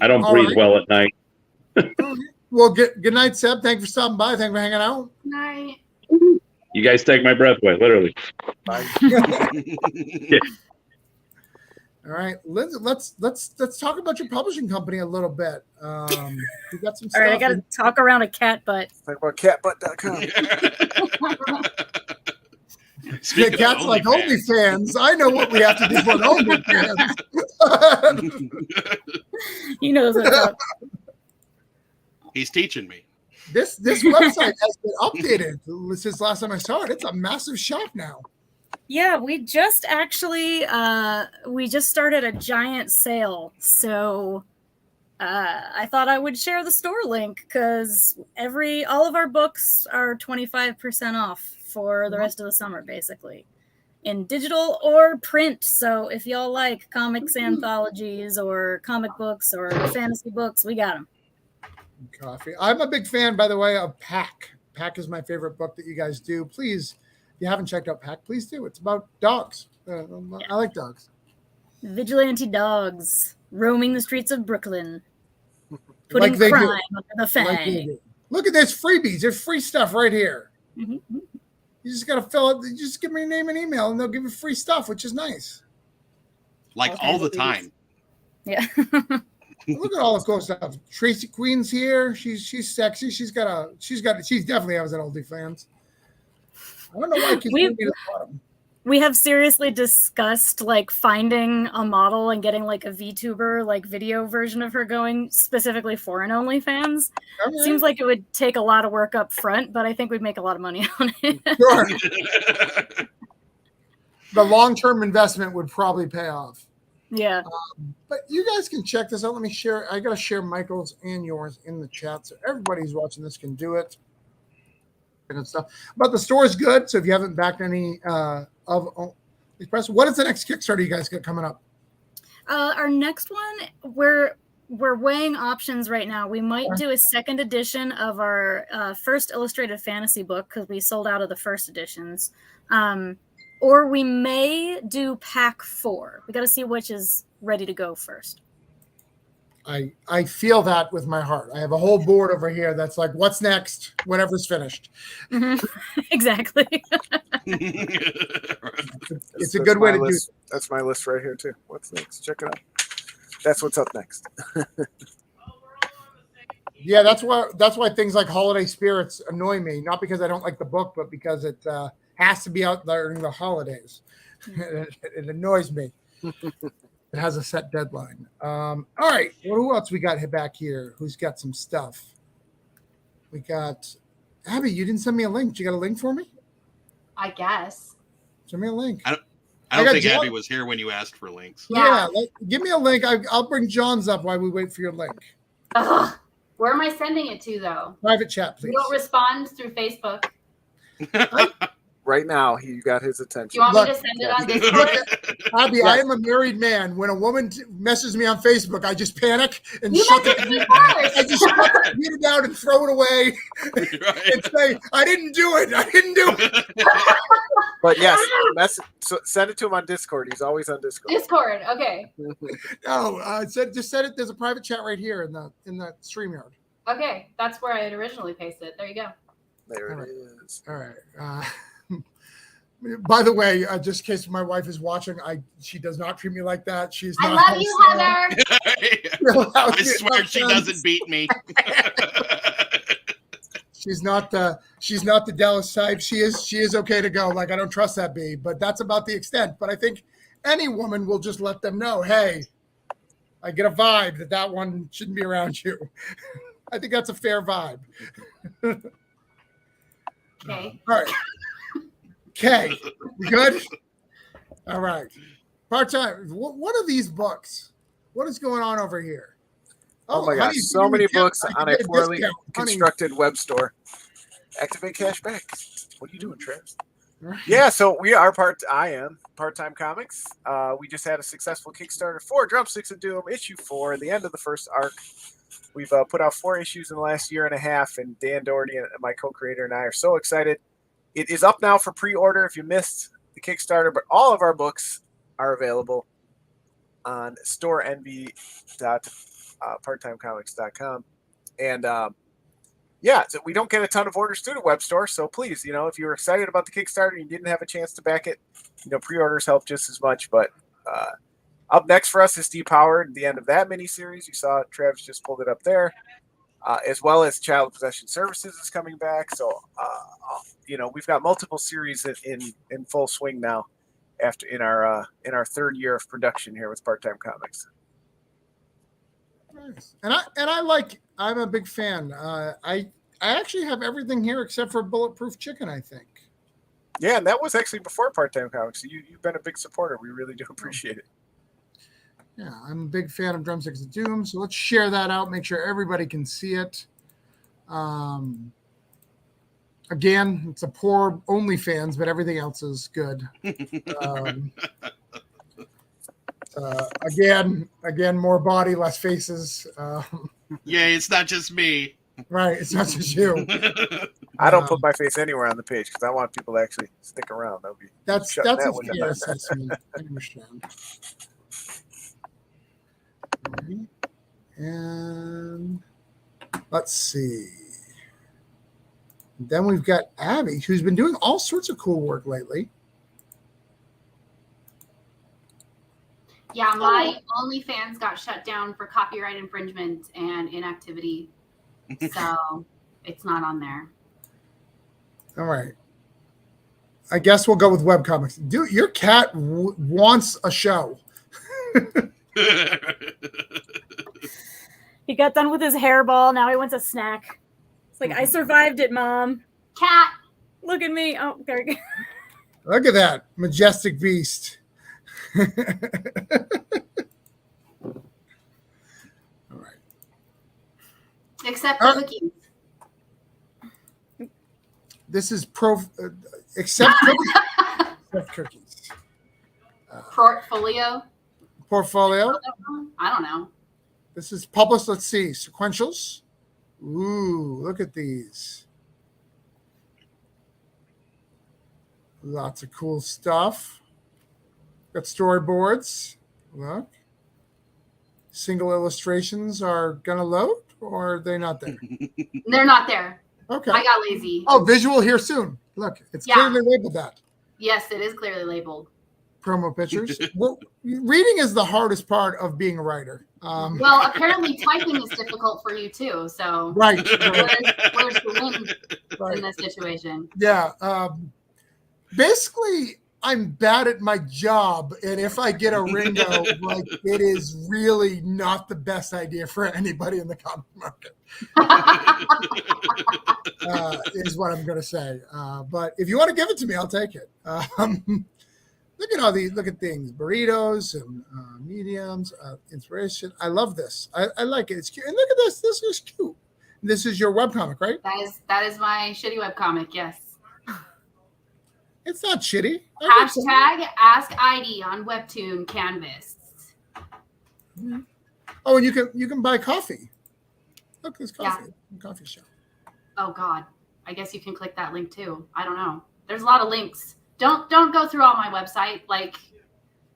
Speaker 3: I don't breathe well at night.
Speaker 1: Well, good night, Seb. Thank you for stopping by. Thank you for hanging out.
Speaker 7: Good night.
Speaker 3: You guys take my breath away, literally.
Speaker 1: Bye. All right, let's talk about your publishing company a little bit. We got some stuff.
Speaker 5: All right, I got to talk around a cat butt.
Speaker 4: Talk about catbutt.com.
Speaker 1: The cat's like OnlyFans. I know what we have to do for an OnlyFans.
Speaker 5: He knows what's up.
Speaker 6: He's teaching me.
Speaker 1: This website has been updated since last time I saw it. It's a massive shop now.
Speaker 5: Yeah, we just actually we just started a giant sale, so I thought I would share the store link because all of our books are 25% off for the rest of the summer, basically, in digital or print. So if y'all like comics anthologies or comic books or fantasy books, we got them.
Speaker 1: Coffee. I'm a big fan, by the way, of Pack. Pack is my favorite book that you guys do. Please, if you haven't checked out Pack, please do. It's about dogs. I like dogs.
Speaker 5: Vigilante dogs roaming the streets of Brooklyn, putting
Speaker 1: Like they
Speaker 5: crime
Speaker 1: do.
Speaker 5: under the fang.
Speaker 1: Like they do. Look at this freebies. There's free stuff right here.
Speaker 5: Mm-hmm.
Speaker 1: You just gotta fill it. You just give me your name and email, and they'll give you free stuff, which is nice.
Speaker 6: Like all the time.
Speaker 5: Yeah.
Speaker 1: Look at all the cool stuff. Tracy Queen's here. She's sexy. She's definitely has an oldie fans. I don't know why kids don't get at the bottom.
Speaker 5: We have seriously discussed like finding a model and getting like a VTuber like video version of her going specifically for an OnlyFans.
Speaker 1: Okay.
Speaker 5: Seems like it would take a lot of work up front, but I think we'd make a lot of money on it.
Speaker 1: Sure. The long-term investment would probably pay off.
Speaker 5: Yeah.
Speaker 1: But you guys can check this out. Let me share. I got to share Michael's and yours in the chat so everybody who's watching this can do it. And stuff. But the store is good. So if you haven't backed any of Express, what is the next Kickstarter you guys got coming up?
Speaker 5: Our next one, we're weighing options right now. We might do a second edition of our first illustrated fantasy book because we sold out of the first editions. Or we may do pack 4. We got to see which is ready to go first.
Speaker 1: I feel that with my heart. I have a whole board over here that's like, what's next? Whatever's finished.
Speaker 5: Mm-hmm. Exactly.
Speaker 1: It's a good way to do it.
Speaker 4: That's my list right here too. What's next? Check it out. That's what's up next.
Speaker 1: Yeah, that's why things like Holiday Spirits annoy me. Not because I don't like the book, but because it has to be out during the holidays. It annoys me. It has a set deadline. All right. Well, who else we got back here? Who's got some stuff? We got Abby. You didn't send me a link. You got a link for me?
Speaker 7: I guess.
Speaker 1: Send me a link.
Speaker 6: I don't think Abby was here when you asked for links.
Speaker 1: Yeah, give me a link. I'll bring John's up while we wait for your link.
Speaker 7: Ugh. Where am I sending it to, though?
Speaker 1: Private chat, please.
Speaker 7: You don't respond through Facebook.
Speaker 4: Right now, he got his attention.
Speaker 7: You want me to send it on Discord?
Speaker 1: Abby,
Speaker 4: Yes.
Speaker 1: I am a married man. When a woman messages me on Facebook, I just panic and
Speaker 7: You
Speaker 1: shut
Speaker 7: messaged me
Speaker 1: the
Speaker 7: first.
Speaker 1: I just shut the computer down and throw it away and say, I didn't do it. I didn't do it.
Speaker 4: But yes, send it to him on Discord. He's always on Discord.
Speaker 7: Discord, okay.
Speaker 1: No, just said it. There's a private chat right here in the StreamYard.
Speaker 7: Okay, that's where I had originally pasted it. There you go.
Speaker 4: There it is.
Speaker 1: All right. By the way, just in case my wife is watching, she does not treat me like that. She's
Speaker 7: I
Speaker 1: not.
Speaker 7: love you, Heather.
Speaker 6: I swear she doesn't beat me.
Speaker 1: She's not the Dallas type. She is okay to go. Like, I don't trust that bee, but that's about the extent. But I think any woman will just let them know, hey, I get a vibe that one shouldn't be around you. I think that's a fair vibe.
Speaker 7: Okay.
Speaker 1: All right. Okay. You good? All right. Part-time. What are these books? What is going on over here?
Speaker 4: Oh my gosh, so many books on a poorly constructed web store. Activate cash back. What are you doing, Travis? Yeah, so I am Part-Time Comics. We just had a successful Kickstarter for Drumsticks of Doom, issue 4, the end of the first arc. We've put out 4 issues in the last year and a half, and Dan Doherty, and my co-creator, and I are so excited. It is up now for pre-order if you missed the Kickstarter, but all of our books are available on storenv.parttimecomics.com. And so we don't get a ton of orders through the web store, so please, if you're excited about the Kickstarter and you didn't have a chance to back it, pre-orders help just as much. But up next for us is Steve Howard, the end of that miniseries. You saw Travis just pulled it up there, as well as Child Possession Services is coming back. So, we've got multiple series in full swing now, in our third year of production here with Part-Time Comics.
Speaker 1: Nice. And I'm a big fan. I actually have everything here except for Bulletproof Chicken, I think.
Speaker 4: Yeah, and that was actually before Part-Time Comics. So you've been a big supporter. We really do appreciate it.
Speaker 1: Yeah, I'm a big fan of Drumsticks of Doom, so let's share that out. Make sure everybody can see it. Again, it's a poor OnlyFans, but everything else is good. Again, more body, less faces.
Speaker 6: Yay, it's not just me.
Speaker 1: Right, it's not just you.
Speaker 4: I don't put my face anywhere on the page because I want people to actually stick around.
Speaker 1: That's
Speaker 4: that
Speaker 1: a
Speaker 4: one
Speaker 1: fair
Speaker 4: down.
Speaker 1: assessment. I understand. Right. And let's see. Then we've got Abby, who's been doing all sorts of cool work lately.
Speaker 7: Yeah, my OnlyFans got shut down for copyright infringement and inactivity. So it's not on there.
Speaker 1: All right. I guess we'll go with webcomics. Dude, your cat wants a show.
Speaker 5: He got done with his hairball. Now he wants a snack. It's like, I survived it, Mom.
Speaker 7: Cat.
Speaker 5: Look at me. Oh, there you go.
Speaker 1: Look at that majestic beast. All right.
Speaker 7: Except the cookies.
Speaker 1: This is except cookies. Except cookies.
Speaker 7: Portfolio.
Speaker 1: I
Speaker 7: don't know.
Speaker 1: This is published. Let's see. Sequentials. Ooh, look at these. Lots of cool stuff. Got storyboards. Look. Single illustrations are going to load, or are they not there?
Speaker 7: They're not there.
Speaker 1: Okay.
Speaker 7: I got lazy.
Speaker 1: Oh, visual here soon. Look, it's clearly labeled that.
Speaker 7: Yes, it is clearly labeled.
Speaker 1: Promo pictures. Well, reading is the hardest part of being a writer.
Speaker 7: Well, apparently typing is difficult for you too. So
Speaker 1: right.
Speaker 7: Where's the win in this situation?
Speaker 1: Yeah. Basically, I'm bad at my job, and if I get a Ringo, like it is really not the best idea for anybody in the comic market. Is what I'm going to say. But if you want to give it to me, I'll take it. Look at all these. Look at things: burritos and mediums, inspiration. I love this. I like it. It's cute. And look at this. This is cute. This is your webcomic, right?
Speaker 7: That is my shitty webcomic. Yes.
Speaker 1: It's not shitty.
Speaker 7: Hashtag Ask ID on Webtoon Canvas.
Speaker 1: Oh, and you can buy coffee. Look, there's coffee. Yeah. Coffee shop.
Speaker 7: Oh God, I guess you can click that link too. I don't know. There's a lot of links. Don't go through all my website. Like,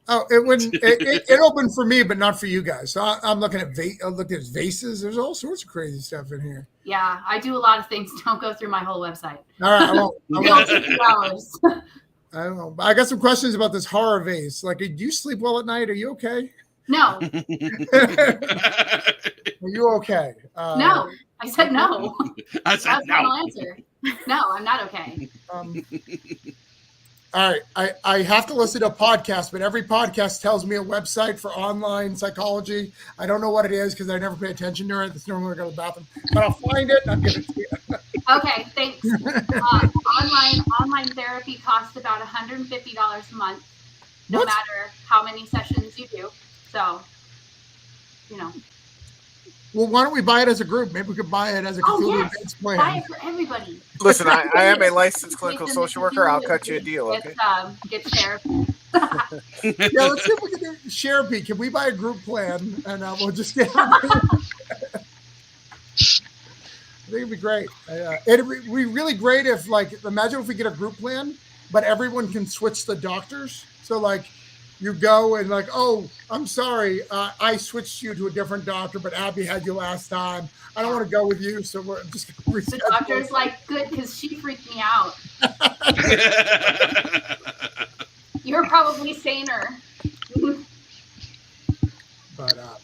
Speaker 1: oh, it wouldn't. It opened for me, but not for you guys. So I'm looking at vases. There's all sorts of crazy stuff in here.
Speaker 7: Yeah, I do a lot of things. Don't go through my whole website.
Speaker 1: All right, I won't.
Speaker 7: It'll take 2 hours.
Speaker 1: I don't know. I got some questions about this horror vase. Like, do you sleep well at night? Are you okay?
Speaker 7: No.
Speaker 1: Are you okay?
Speaker 7: No, I said no.
Speaker 6: I said
Speaker 7: That's
Speaker 6: no.
Speaker 7: my answer. No, I'm not okay.
Speaker 1: All right, I have to listen to a podcast, but every podcast tells me a website for online psychology. I don't know what it is because I never pay attention to it. It's normally where I go to the bathroom, but I'll find it and I'll give it to you.
Speaker 7: Okay, thanks. Online therapy costs about $150 a month, no matter how many sessions you do. So,
Speaker 1: Well, why don't we buy it as a group? Maybe we could buy it as a Cthulhu Invades plan.
Speaker 7: Buy it for everybody.
Speaker 4: Listen, I am a licensed clinical social worker. I'll cut you a deal, okay?
Speaker 7: Get therapy.
Speaker 1: Yeah, let's see if we can do therapy. Can we buy a group plan and we'll just get everybody? I think it'd be great. It'd be really great if, like, imagine if we get a group plan, but everyone can switch the doctors. So, like, you go and like, oh, I'm sorry, I switched you to a different doctor, but Abby had you last time. I don't want to go with you, so we're just going to reschedule.
Speaker 7: The doctor's like, good, because she freaked me out. You're probably saner.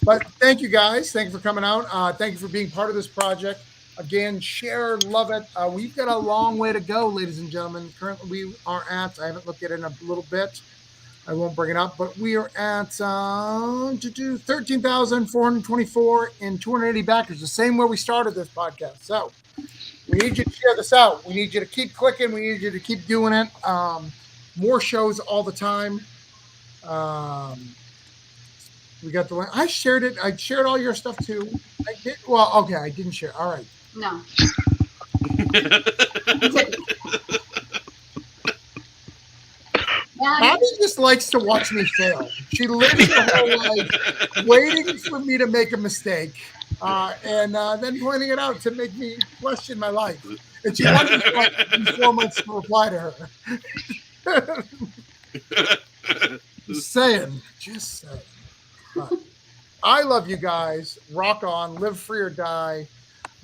Speaker 1: But thank you guys. Thank you for coming out. Thank you for being part of this project. Again, share, love it. We've got a long way to go, ladies and gentlemen. Currently, we are at, I haven't looked at it in a little bit. I won't bring it up, but we are at 13,424 and 280 backers, the same where we started this podcast. So We need you to share this out. We need you to keep clicking. We need you to keep doing it. More shows all the time. We got the link. I shared it. I shared all your stuff too. I did. Well, okay. I didn't share. All right.
Speaker 7: No.
Speaker 1: Abby just likes to watch me fail. She lives her whole life waiting for me to make a mistake and then pointing it out to make me question my life. And she wants me like 4 months to reply to her. Just saying. But I love you guys. Rock on. Live free or die.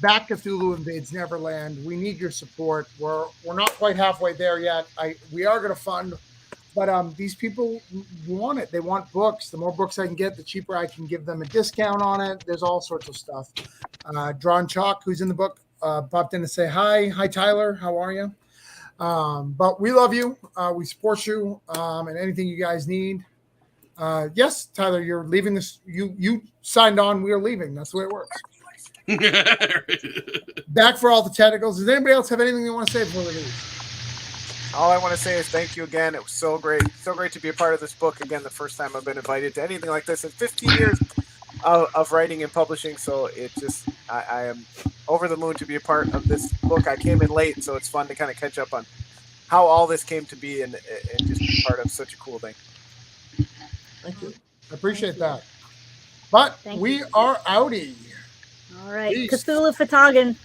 Speaker 1: Back Cthulhu Invades Neverland. We need your support. We're not quite halfway there yet. We are going to fund. But these people want it. They want books. The more books I can get, the cheaper I can give them a discount on it. There's all sorts of stuff. Drawn Chalk, who's in the book, popped in to say hi. Hi, Tyler. How are you? But we love you. We support you and anything you guys need. Yes, Tyler, you're leaving this. You signed on. We are leaving. That's the way it works. Back for all the technicals. Does anybody else have anything they want to say before we leave?
Speaker 4: All I want to say is thank you again. It was so great to be a part of this book again. The first time I've been invited to anything like this in 15 years of writing and publishing. So I am over the moon to be a part of this book. I came in late, so it's fun to kind of catch up on how all this came to be and just be part of such a cool thing.
Speaker 1: Thank you. I appreciate that. But we are outie.
Speaker 5: All right,
Speaker 1: Peace.
Speaker 5: Cthulhu Fatagan.